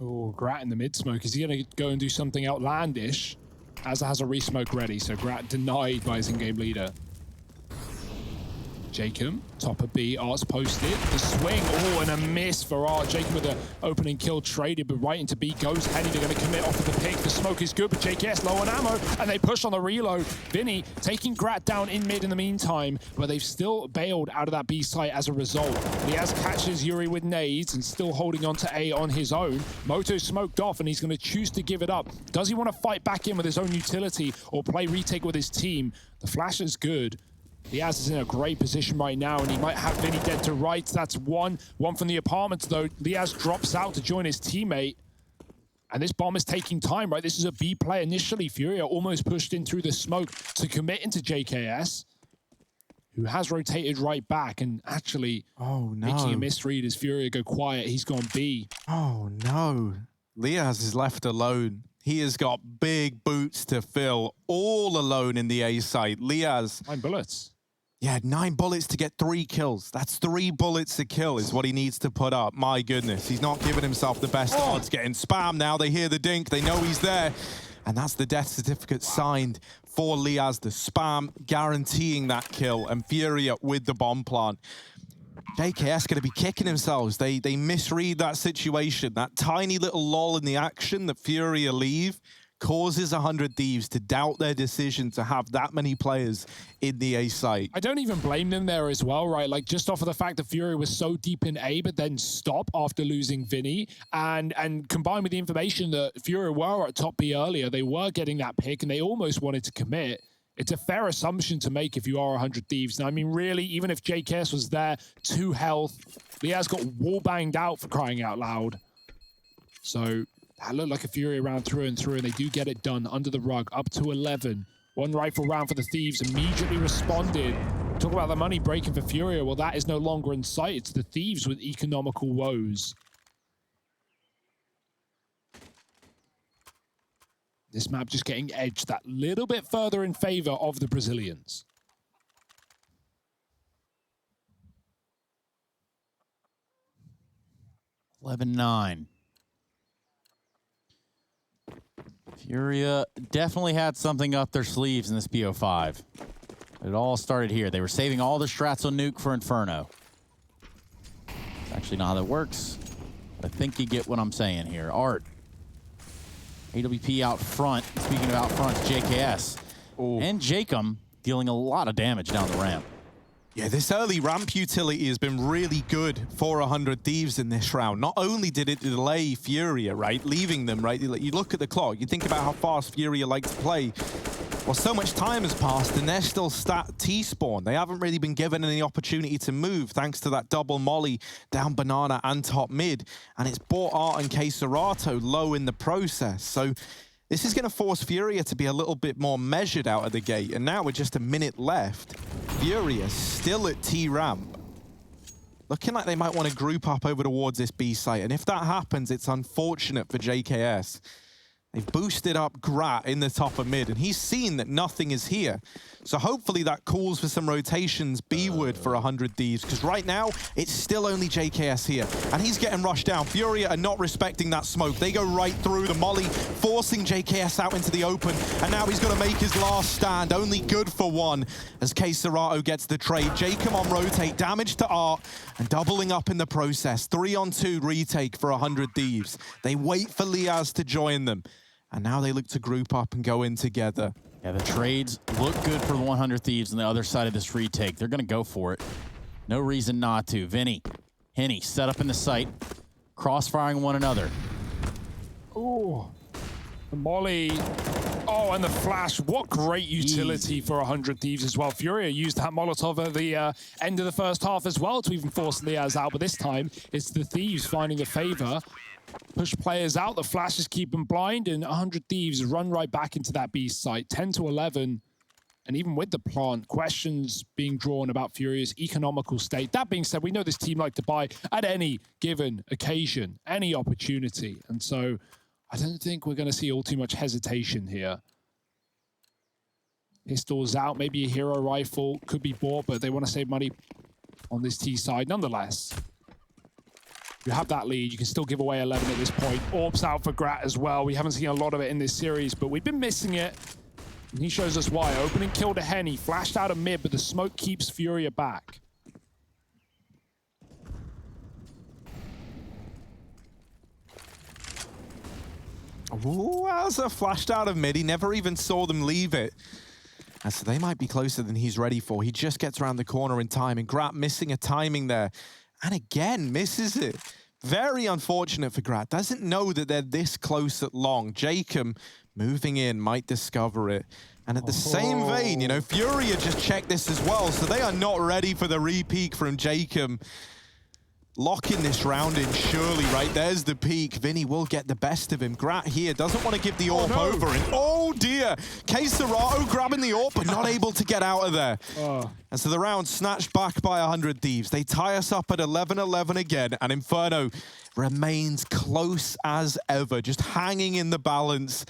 Oh, Grat in the mid-smoke. Is he going to go and do something outlandish? Azza has a re-smoke ready, so Grat denied by his in-game leader. Jacob, top of B, Art's posted. The swing, and a miss for Art. Jacob with the opening kill traded, but right into B goes Henny. They're going to commit off of the pick. The smoke is good, but JKS low on ammo, and they push on the reload. Vinny taking Grat down in mid in the meantime, but they've still bailed out of that B site as a result. Liaz catches Yuri with nades and still holding on to A on his own. Moto smoked off, and he's going to choose to give it up. Does he want to fight back in with his own utility or play retake with his team? The flash is good. Liaz is in a great position right now, and he might have Vinny dead to rights. That's one from the apartments, though. Liaz drops out to join his teammate. And this bomb is taking time, right? This is a B play initially. Furia almost pushed in through the smoke to commit into JKS, who has rotated right back and actually making a misread as Furia go quiet. He's gone B. Oh, no. Liaz is left alone. He has got big boots to fill, all alone in the A site. Liaz. 9 bullets. Yeah, 9 bullets to get 3 kills. That's 3 bullets a kill is what he needs to put up. My goodness, he's not giving himself the best odds. Getting spam now. They hear the dink. They know he's there. And that's the death certificate signed for Liaz. The spam guaranteeing that kill. And FURIA with the bomb plant. JKS going to be kicking themselves. They misread that situation. That tiny little lull in the action that FURIA leave causes 100 Thieves to doubt their decision to have that many players in the A site. I don't even blame them there as well, right? Like, just off of the fact that FURIA was so deep in A, but then stop after losing Vinny, and combined with the information that FURIA were at top B earlier, they were getting that pick, and they almost wanted to commit. It's a fair assumption to make if you are 100 Thieves. Now, I mean, really, even if JKS was there, 2 health, Liaz got wall banged out for crying out loud. So that looked like a FURIA round through and through, and they do get it done under the rug, up to 11. 1 rifle round for the Thieves, immediately responded. Talk about the money breaking for FURIA. Well, that is no longer in sight. It's the Thieves with economical woes. This map just getting edged that little bit further in favor of the Brazilians. $11-9. FURIA definitely had something up their sleeves in this BO5. It all started here. They were saving all their strats on nuke for Inferno. That's actually not how that works. I think you get what I'm saying here. Art. AWP out front. Speaking of out front, JKS. Ooh. And Jacob dealing a lot of damage down the ramp. Yeah, this early ramp utility has been really good for 100 Thieves in this round. Not only did it delay FURIA, right, leaving them, right? You look at the clock, you think about how fast FURIA likes to play. Well, so much time has passed and they're still stat T-spawn. They haven't really been given any opportunity to move thanks to that double molly down banana and top mid. And it's brought Art and K-Serato low in the process. So this is going to force FURIA to be a little bit more measured out of the gate. And now with just a minute left, FURIA still at T-ramp. Looking like they might want to group up over towards this B site. And if that happens, it's unfortunate for JKS. They've boosted up Grat in the top of mid, and he's seen that nothing is here. So hopefully that calls for some rotations B-ward for 100 Thieves, because right now, it's still only JKS here. And he's getting rushed down. FURIA are not respecting that smoke. They go right through the molly, forcing JKS out into the open. And now he's going to make his last stand, only good for 1, as K-Serato gets the trade. Jacob on rotate, damage to Art, and doubling up in the process. 3-on-2 retake for 100 Thieves. They wait for Liaz to join them. And now they look to group up and go in together. Yeah, the trades look good for the 100 Thieves on the other side of this retake. They're going to go for it. No reason not to. Vinny, Henny, set up in the site, crossfiring one another. Oh, the molly. Oh, and the flash. What great utility for 100 Thieves as well. FURIA used that Molotov at the end of the first half as well to even force Liaz out. But this time, it's the Thieves finding the favor. Push players out, the flashes keep them blind, and 100 Thieves run right back into that B site, 10-11. And even with the plant, questions being drawn about FURIA's economical state. That being said, we know this team like to buy at any given occasion, any opportunity. And so I don't think we're going to see all too much hesitation here. Pistols out, maybe a hero rifle could be bought, but they want to save money on this T side nonetheless. You have that lead, you can still give away 11 at this point. Orbs out for Grat as well. We haven't seen a lot of it in this series, but we've been missing it. And he shows us why. Opening kill to Henny, flashed out of mid, but the smoke keeps FURIA back. Ooh, Alza flashed out of mid. He never even saw them leave it. And so they might be closer than he's ready for. He just gets around the corner in time, and Grat missing a timing there. And again, misses it. Very unfortunate for Grat. Doesn't know that they're this close at long. Jacob moving in, might discover it. And at the same vein, you know, FURIA just checked this as well. So they are not ready for the re-peek from Jacob. Locking this round in surely, right? There's the peak. Vinny will get the best of him. Grat here doesn't want to give the AWP over. And oh dear, K-Serato grabbing the AWP, but not able to get out of there. And so the round snatched back by 100 Thieves. They tie us up at 11-11 again, and Inferno remains close as ever, just hanging in the balance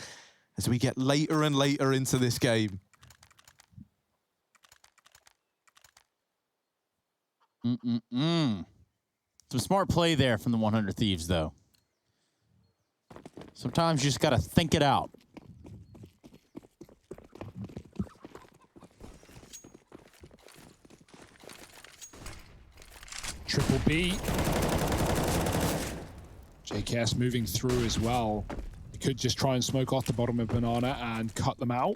as we get later and later into this game. Some smart play there from the 100 Thieves, though. Sometimes you just got to think it out. Triple B. JKS moving through as well. He could just try and smoke off the bottom of Banana and cut them out.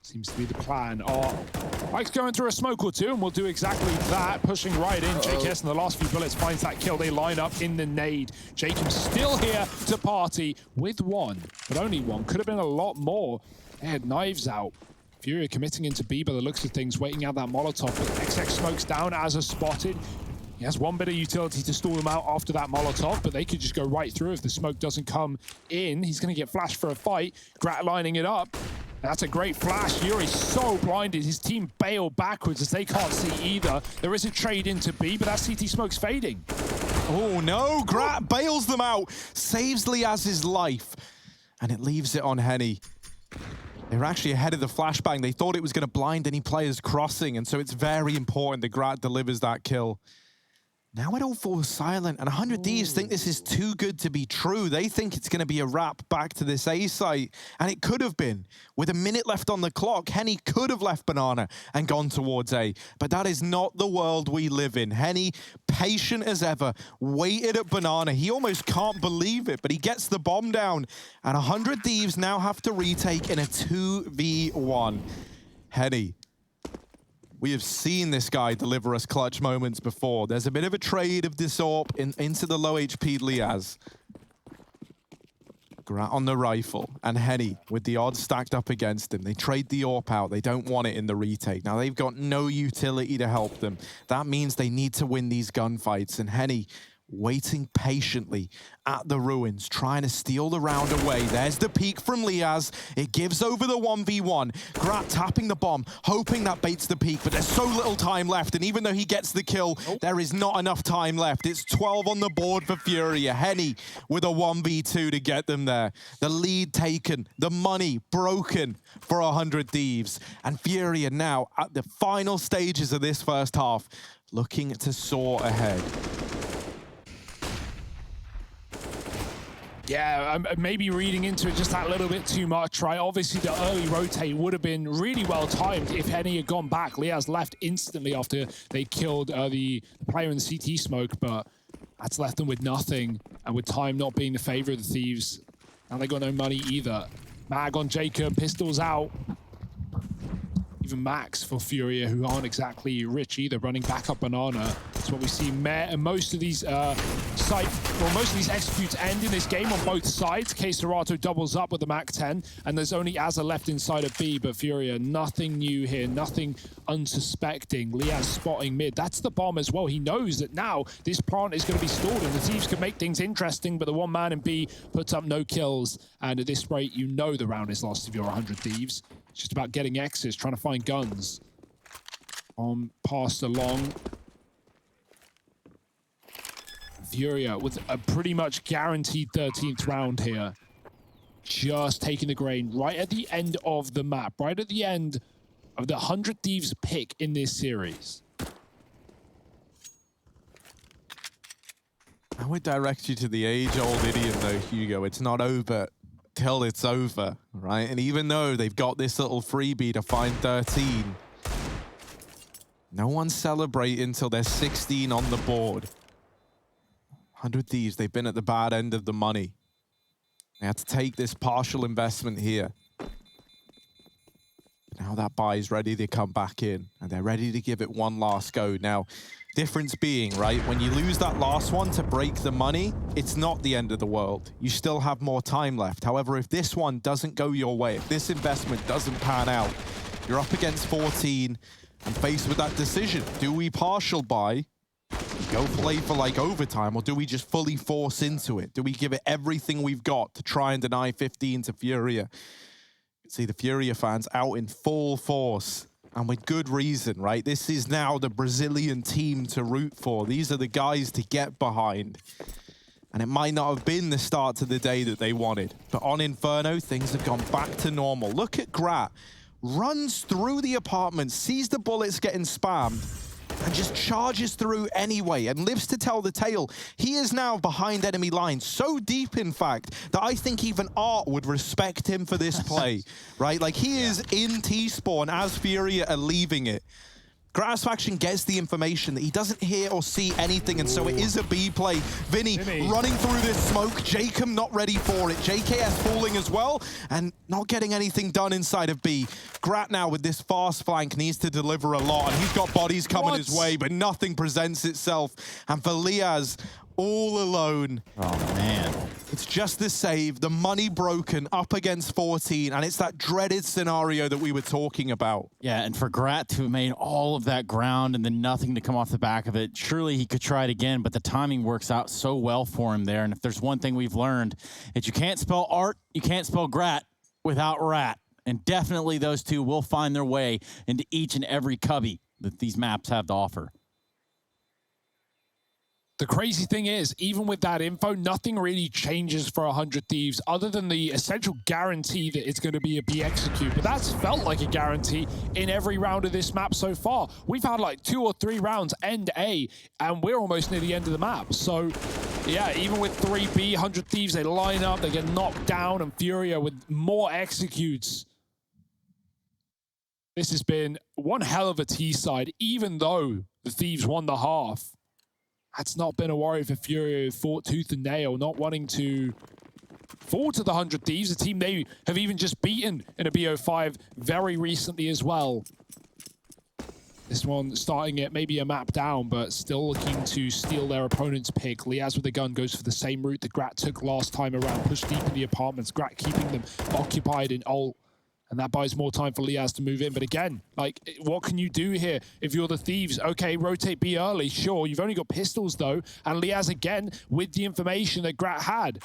Seems to be the plan. Oh, Mike's going through a smoke or two, and we'll do exactly that. Pushing right in. JKS in the last few bullets finds that kill. They line up in the nade. Jacob's still here to party with one, but only one. Could have been a lot more. They had knives out. FURIA committing into B by the looks of things, waiting out that Molotov. But XX smokes down as a spotted. He has one bit of utility to stall them out after that Molotov, but they could just go right through if the smoke doesn't come in. He's going to get flashed for a fight. Grat lining it up. That's a great flash. Yuri's so blinded. His team bail backwards as they can't see either. There is a trade into B, but that CT smoke's fading. Oh no, Grat bails them out, saves Liaz's life, and it leaves it on Henny. They were actually ahead of the flashbang. They thought it was going to blind any players crossing, and so it's very important that Grat delivers that kill. Now it all falls silent, and 100 Thieves think this is too good to be true. They think it's going to be a wrap back to this A site, and it could have been. With a minute left on the clock, Henny could have left Banana and gone towards A, but that is not the world we live in. Henny, patient as ever, waited at Banana. He almost can't believe it, but he gets the bomb down, and 100 Thieves now have to retake in a 2v1. Henny. We have seen this guy deliver us clutch moments before. There's a bit of a trade of this AWP into the low HP Liaz. Grat on the rifle, and Henny with the odds stacked up against him. They trade the AWP out. They don't want it in the retake. Now they've got no utility to help them. That means they need to win these gunfights, and Henny waiting patiently at the ruins, trying to steal the round away. There's the peek from Liaz. It gives over the 1v1. Grat tapping the bomb, hoping that baits the peek, but there's so little time left, and even though he gets the kill, there is not enough time left. It's 12 on the board for FURIA. Henny with a 1v2 to get them there. The lead taken, the money broken for 100 Thieves, and FURIA now at the final stages of this first half, looking to soar ahead. Yeah, maybe reading into it just that little bit too much, right? Obviously, the early rotate would have been really well timed if Henny had gone back. Liaz left instantly after they killed the player in the CT smoke, but that's left them with nothing. And with time not being the favor of the Thieves, now they got no money either. Mag on Jacob, pistols out. Even Max for FURIA, who aren't exactly rich either, running back up Banana. That's what we see. Most of these most of these executes end in this game on both sides. Serato doubles up with the Mac-10, and there's only Azza left inside of B, but FURIA, nothing new here, nothing unsuspecting. Liaz spotting mid. That's the bomb as well. He knows that now this plant is going to be stalled, and the Thieves can make things interesting, but the one man in B puts up no kills, and at this rate, you know the round is lost if you're 100 Thieves. It's just about getting X's, trying to find guns. Passed along. FURIA with a pretty much guaranteed 13th round here. Just taking the grain right at the end of the map, right at the end of the 100 Thieves pick in this series. I would direct you to the age-old idiom though, Hugo. It's not over till it's over, right? And even though they've got this little freebie to find 13, no one's celebrating until they're 16 on the board. 100 Thieves, they've been at the bad end of the money. They had to take this partial investment here. Now that buy is ready to come back in, and they're ready to give it one last go. Now, difference being, right, when you lose that last one to break the money, it's not the end of the world. You still have more time left. However, if this one doesn't go your way, if this investment doesn't pan out, you're up against 14 and faced with that decision. Do we partial buy, go play for like overtime, or do we just fully force into it? Do we give it everything we've got to try and deny 15 to FURIA? You see the FURIA fans out in full force, and with good reason, right? This is now the Brazilian team to root for. These are the guys to get behind. And it might not have been the start to the day that they wanted, but on Inferno, things have gone back to normal. Look at Grat. Runs through the apartment, sees the bullets getting spammed, and just charges through anyway and lives to tell the tale. He is now behind enemy lines, so deep, in fact, that I think even Art would respect him for this play, right? Like, he is in T-spawn as Furia are leaving it. Gratisfaction gets the information that he doesn't hear or see anything, and so it is a B play. Vinny running through this smoke. Jacob not ready for it. JKS falling as well, and not getting anything done inside of B. Grat now with this fast flank needs to deliver a lot, and he's got bodies coming his way, but nothing presents itself. And for Liaz, all alone. Oh, man. It's just the save, the money broken up against 14, and it's that dreaded scenario that we were talking about. Yeah, and for Grat to have made all of that ground and then nothing to come off the back of it, surely he could try it again, but the timing works out so well for him there. And if there's one thing we've learned, it's you can't spell Art, you can't spell Grat without Rat. And definitely those two will find their way into each and every cubby that these maps have to offer. The crazy thing is, even with that info, nothing really changes for 100 Thieves other than the essential guarantee that it's going to be a B execute. But that's felt like a guarantee in every round of this map so far. We've had like 2 or 3 rounds end A, and we're almost near the end of the map. So, yeah, even with 3B, 100 Thieves, they line up, they get knocked down, and Furia with more executes. This has been one hell of a T side, even though the Thieves won the half. That's not been a worry for Furia, who fought tooth and nail, not wanting to fall to the 100 Thieves, a team they have even just beaten in a BO5 very recently as well. This one starting it maybe a map down, but still looking to steal their opponent's pick. Liaz with the gun goes for the same route that Grat took last time around, pushed deep in the apartments. Grat keeping them occupied in ult. And that buys more time for Liaz to move in. But again, like, what can you do here if you're the Thieves? Okay, rotate B early, sure. You've only got pistols, though. And Liaz, again, with the information that Grat had.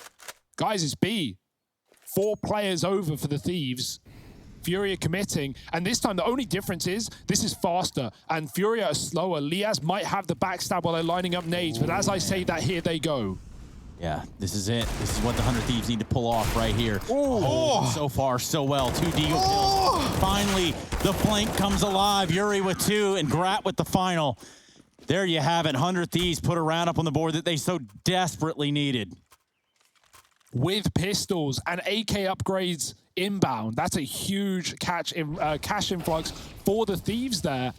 Guys, it's B. 4 players over for the Thieves. Furia committing. And this time, the only difference is this is faster. And Furia are slower. Liaz might have the backstab while they're lining up nades. But as I say that, here they go. Yeah, this is it. This is what the 100 Thieves need to pull off right here. Oh. So far, so well. 2 deagle kills. Finally, the flank comes alive. Yuri with 2 and Grat with the final. There you have it. 100 Thieves put a round up on the board that they so desperately needed. With pistols and AK upgrades inbound, that's a huge cash influx for the Thieves there.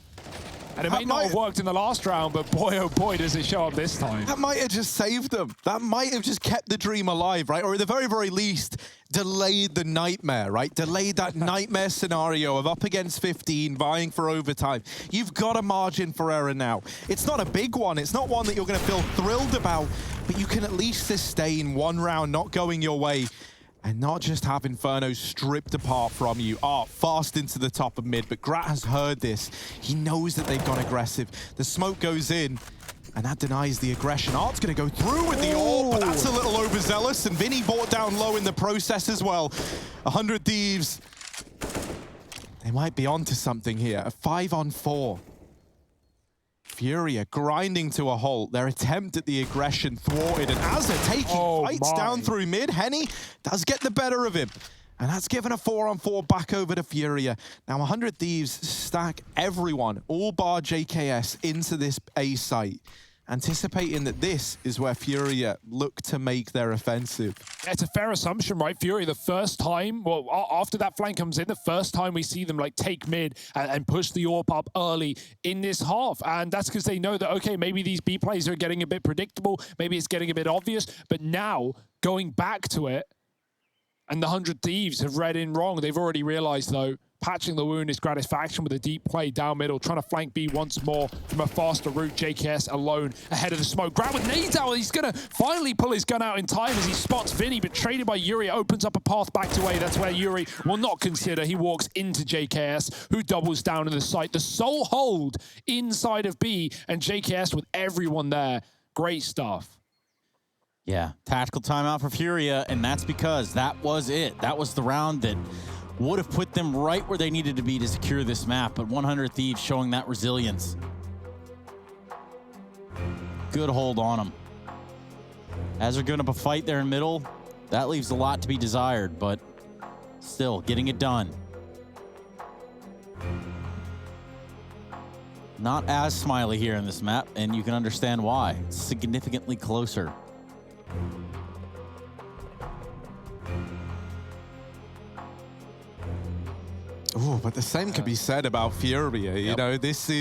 And it may not have worked in the last round, but boy, oh boy, does it show up this time. That might have just saved them. That might have just kept the dream alive, right? Or at the very, very least, delayed the nightmare, right? Delayed that nightmare scenario of up against 15, vying for overtime. You've got a margin for error now. It's not a big one. It's not one that you're going to feel thrilled about, but you can at least sustain one round not going your way and not just have Inferno stripped apart from you. Art fast into the top of mid, but Grat has heard this. He knows that they've gone aggressive. The smoke goes in, and that denies the aggression. Art's going to go through with the AWP, but that's a little overzealous, and Vinny brought down low in the process as well. 100 Thieves, they might be onto something here. A 5-on-4. Furia grinding to a halt. Their attempt at the aggression thwarted, and as they're taking fights down through mid, Henny does get the better of him. And that's given a 4-on-4 back over to Furia. Now 100 Thieves stack everyone, all bar JKS, into this A site, anticipating that this is where Furia look to make their offensive. Yeah, it's a fair assumption, right? Furia, the first time, well, after that flank comes in, the first time we see them like take mid and push the AWP up early in this half. And that's because they know that, okay, maybe these B plays are getting a bit predictable. Maybe it's getting a bit obvious. But now, going back to it, and the 100 Thieves have read in wrong. They've already realized, though, patching the wound is Gratisfaction with a deep play down middle, trying to flank B once more from a faster route. JKS alone ahead of the smoke. Grat with nades out. He's going to finally pull his gun out in time as he spots Vinny, but traded by Yuri. Opens up a path back to A. That's where Yuri will not consider. He walks into JKS, who doubles down in the site. The sole hold inside of B, and JKS with everyone there. Great stuff. Yeah, tactical timeout for Furia, and that's because that was it. That was the round that would have put them right where they needed to be to secure this map, but 100 Thieves showing that resilience. Good hold on them. As they're going up a fight there in middle, that leaves a lot to be desired, but still getting it done. Not as smiley here in this map, and you can understand why. It's significantly closer. Oh, but the same could be said about Furia. You know, that's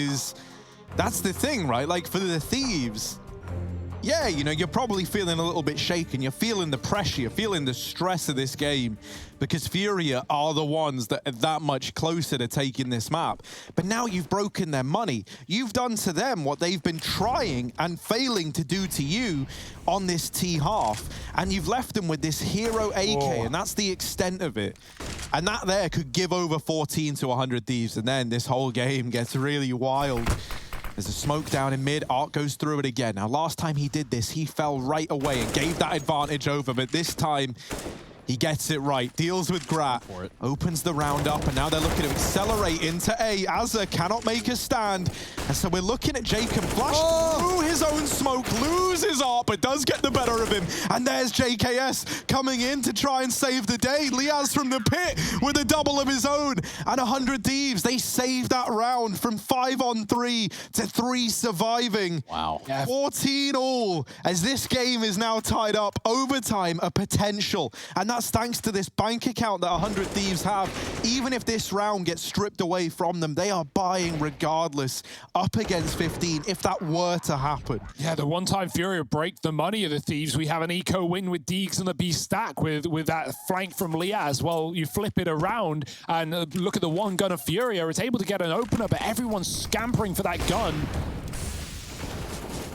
the thing, right? Like for the Thieves, yeah, you know, you're probably feeling a little bit shaken. You're feeling the pressure. You're feeling the stress of this game because Furia are the ones that are that much closer to taking this map. But now you've broken their money. You've done to them what they've been trying and failing to do to you on this T half. And you've left them with this hero AK, and that's the extent of it. And that there could give over 14 to 100 Thieves. And then this whole game gets really wild. There's a smoke down in mid. Art goes through it again. Now, last time he did this, he fell right away and gave that advantage over. But this time, he gets it right. Deals with Grat. Opens the round up, and now they're looking to accelerate into A. Azza cannot make a stand. And so we're looking at Jacob flash through his own smoke, loses Art, but does get the better of him. And there's JKS coming in to try and save the day. Liaz from the pit with a double of his own. And 100 Thieves, they save that round from 5-on-3 to 3 surviving. Wow. 14 all, as this game is now tied up. Overtime, a potential. And that's thanks to this bank account that 100 Thieves have. Even if this round gets stripped away from them, they are buying regardless, up against 15, if that were to happen. Yeah, the one-time Furia break the money of the Thieves. We have an eco win with Deegs and the B stack with that flank from Liaz. Well, you flip it around and look at the one gun of Furia. It's able to get an opener, but everyone's scampering for that gun.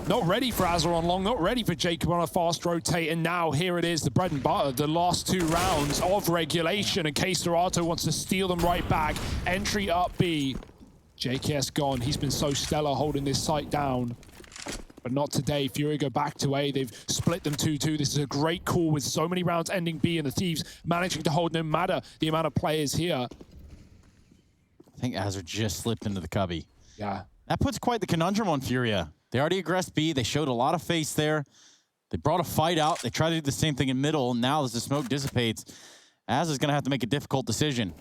Not ready for Azza on long, not ready for Jacob on a fast rotate, and now here it is, the bread and butter, the last 2 rounds of regulation, and K-Serato wants to steal them right back. Entry up B. JKS gone. He's been so stellar holding this site down. But not today. Furia go back to A. They've split them 2-2. This is a great call with so many rounds ending B, and the Thieves managing to hold no matter the amount of players here. I think Azza just slipped into the cubby. Yeah. That puts quite the conundrum on Furia. They already aggressed B. They showed a lot of face there. They brought a fight out. They tried to do the same thing in middle. Now as the smoke dissipates, Azza's going to have to make a difficult decision.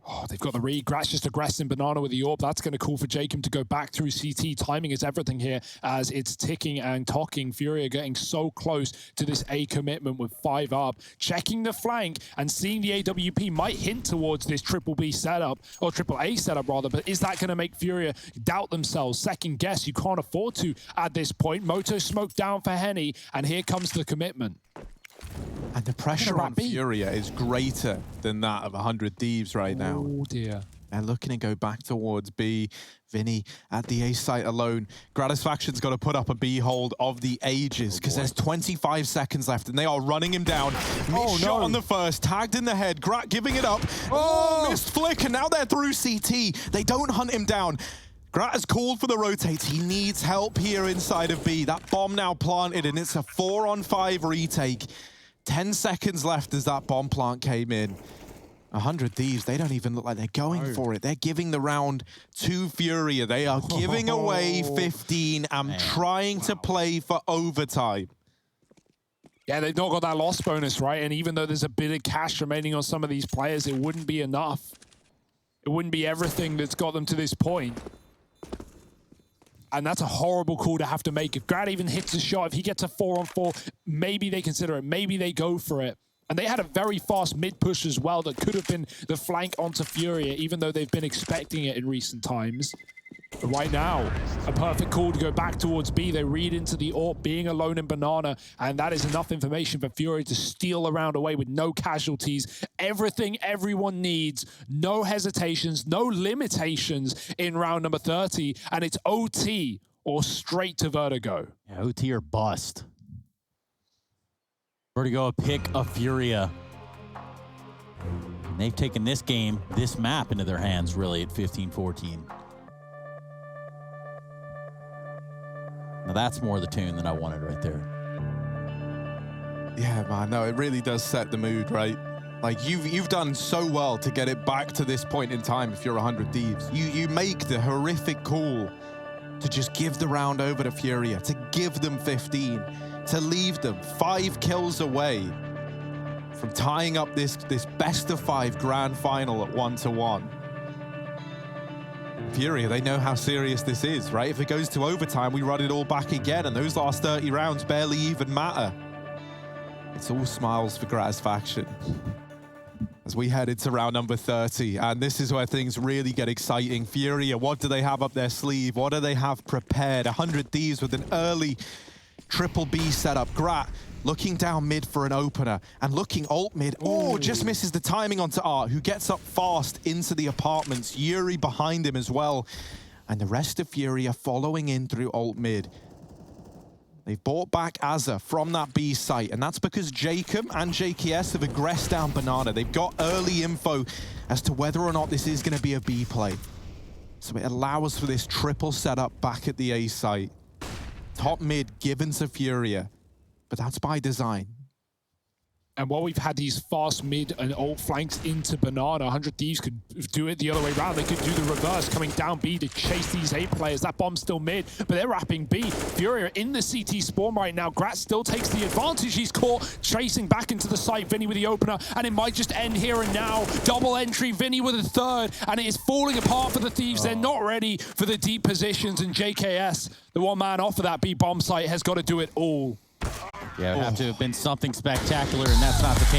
Oh, they've got the read. Grat's just aggressing Banana with the AWP. That's going to call for Jacob to go back through CT. Timing is everything here as it's ticking and talking. Furia getting so close to this A commitment with 5 up. Checking the flank and seeing the AWP might hint towards this triple B setup, or triple A setup rather, but is that going to make Furia doubt themselves? Second guess, you can't afford to at this point. Moto smoke down for Henny, and here comes the commitment. And the pressure on Furia is greater than that of 100 Thieves right now. Oh dear. They're looking to go back towards B. Vinny at the A site alone. Gratisfaction's got to put up a B hold of the ages because there's 25 seconds left and they are running him down. Missed shot on the first, tagged in the head. Grat giving it up. Oh, missed flick, and now they're through CT. They don't hunt him down. Grat has called for the rotates. He needs help here inside of B. That bomb now planted, and it's a 4-on-5 retake. 10 seconds left as that bomb plant came in. 100 Thieves, they don't even look like they're going for it. They're giving the round to Furia. They are giving away 15 and trying to play for overtime. Yeah, they've not got that loss bonus, right? And even though there's a bit of cash remaining on some of these players, it wouldn't be enough. It wouldn't be everything that's got them to this point. And that's a horrible call to have to make. If Grat even hits a shot, if he gets a 4-on-4, maybe they consider it. Maybe they go for it. And they had a very fast mid push as well that could have been the flank onto Furia, even though they've been expecting it in recent times. But right now, a perfect call to go back towards B. They read into the AWP, being alone in Banana, and that is enough information for Furia to steal a round away with no casualties. Everything everyone needs, no hesitations, no limitations in round number 30, and it's OT or straight to Vertigo. Yeah, OT or bust. Vertigo a pick of Furia. And they've taken this game, this map into their hands really at 15-14. Now that's more the tune than I wanted right there. Yeah, man, no, it really does set the mood, right? Like, you've done so well to get it back to this point in time if you're 100 Thieves. You make the horrific call to just give the round over to Furia, to give them 15, to leave them 5 kills away from tying up this best of 5 grand final at 1-1. FURIA, they know how serious this is, right? If it goes to overtime, we run it all back again, and those last 30 rounds barely even matter. It's all smiles for Graz faction as we head into round number 30, and this is where things really get exciting. FURIA, what do they have up their sleeve? What do they have prepared? 100 Thieves with an early triple B setup. Grat looking down mid for an opener and looking alt mid. Oh, just misses the timing onto Art, who gets up fast into the apartments. Yuri behind him as well. And the rest of FURIA following in through alt mid. They've brought back Azza from that B site, and that's because Jacob and JKS have aggressed down Banana. They've got early info as to whether or not this is going to be a B play. So it allows for this triple setup back at the A site. Top mid given to FURIA, but that's by design. And while we've had these fast mid and alt flanks into Banana, 100 Thieves could do it the other way around. They could do the reverse, coming down B to chase these 8 players. That bomb's still mid, but they're wrapping B. FURIA in the CT spawn right now. Grat still takes the advantage. He's caught chasing back into the site. Vinny with the opener, and it might just end here and now. Double entry, Vinny with a third, and it is falling apart for the Thieves. They're not ready for the deep positions, and JKS, the one man off of that B bomb site, has got to do it all. Yeah, it would have to have been something spectacular, and that's not the case.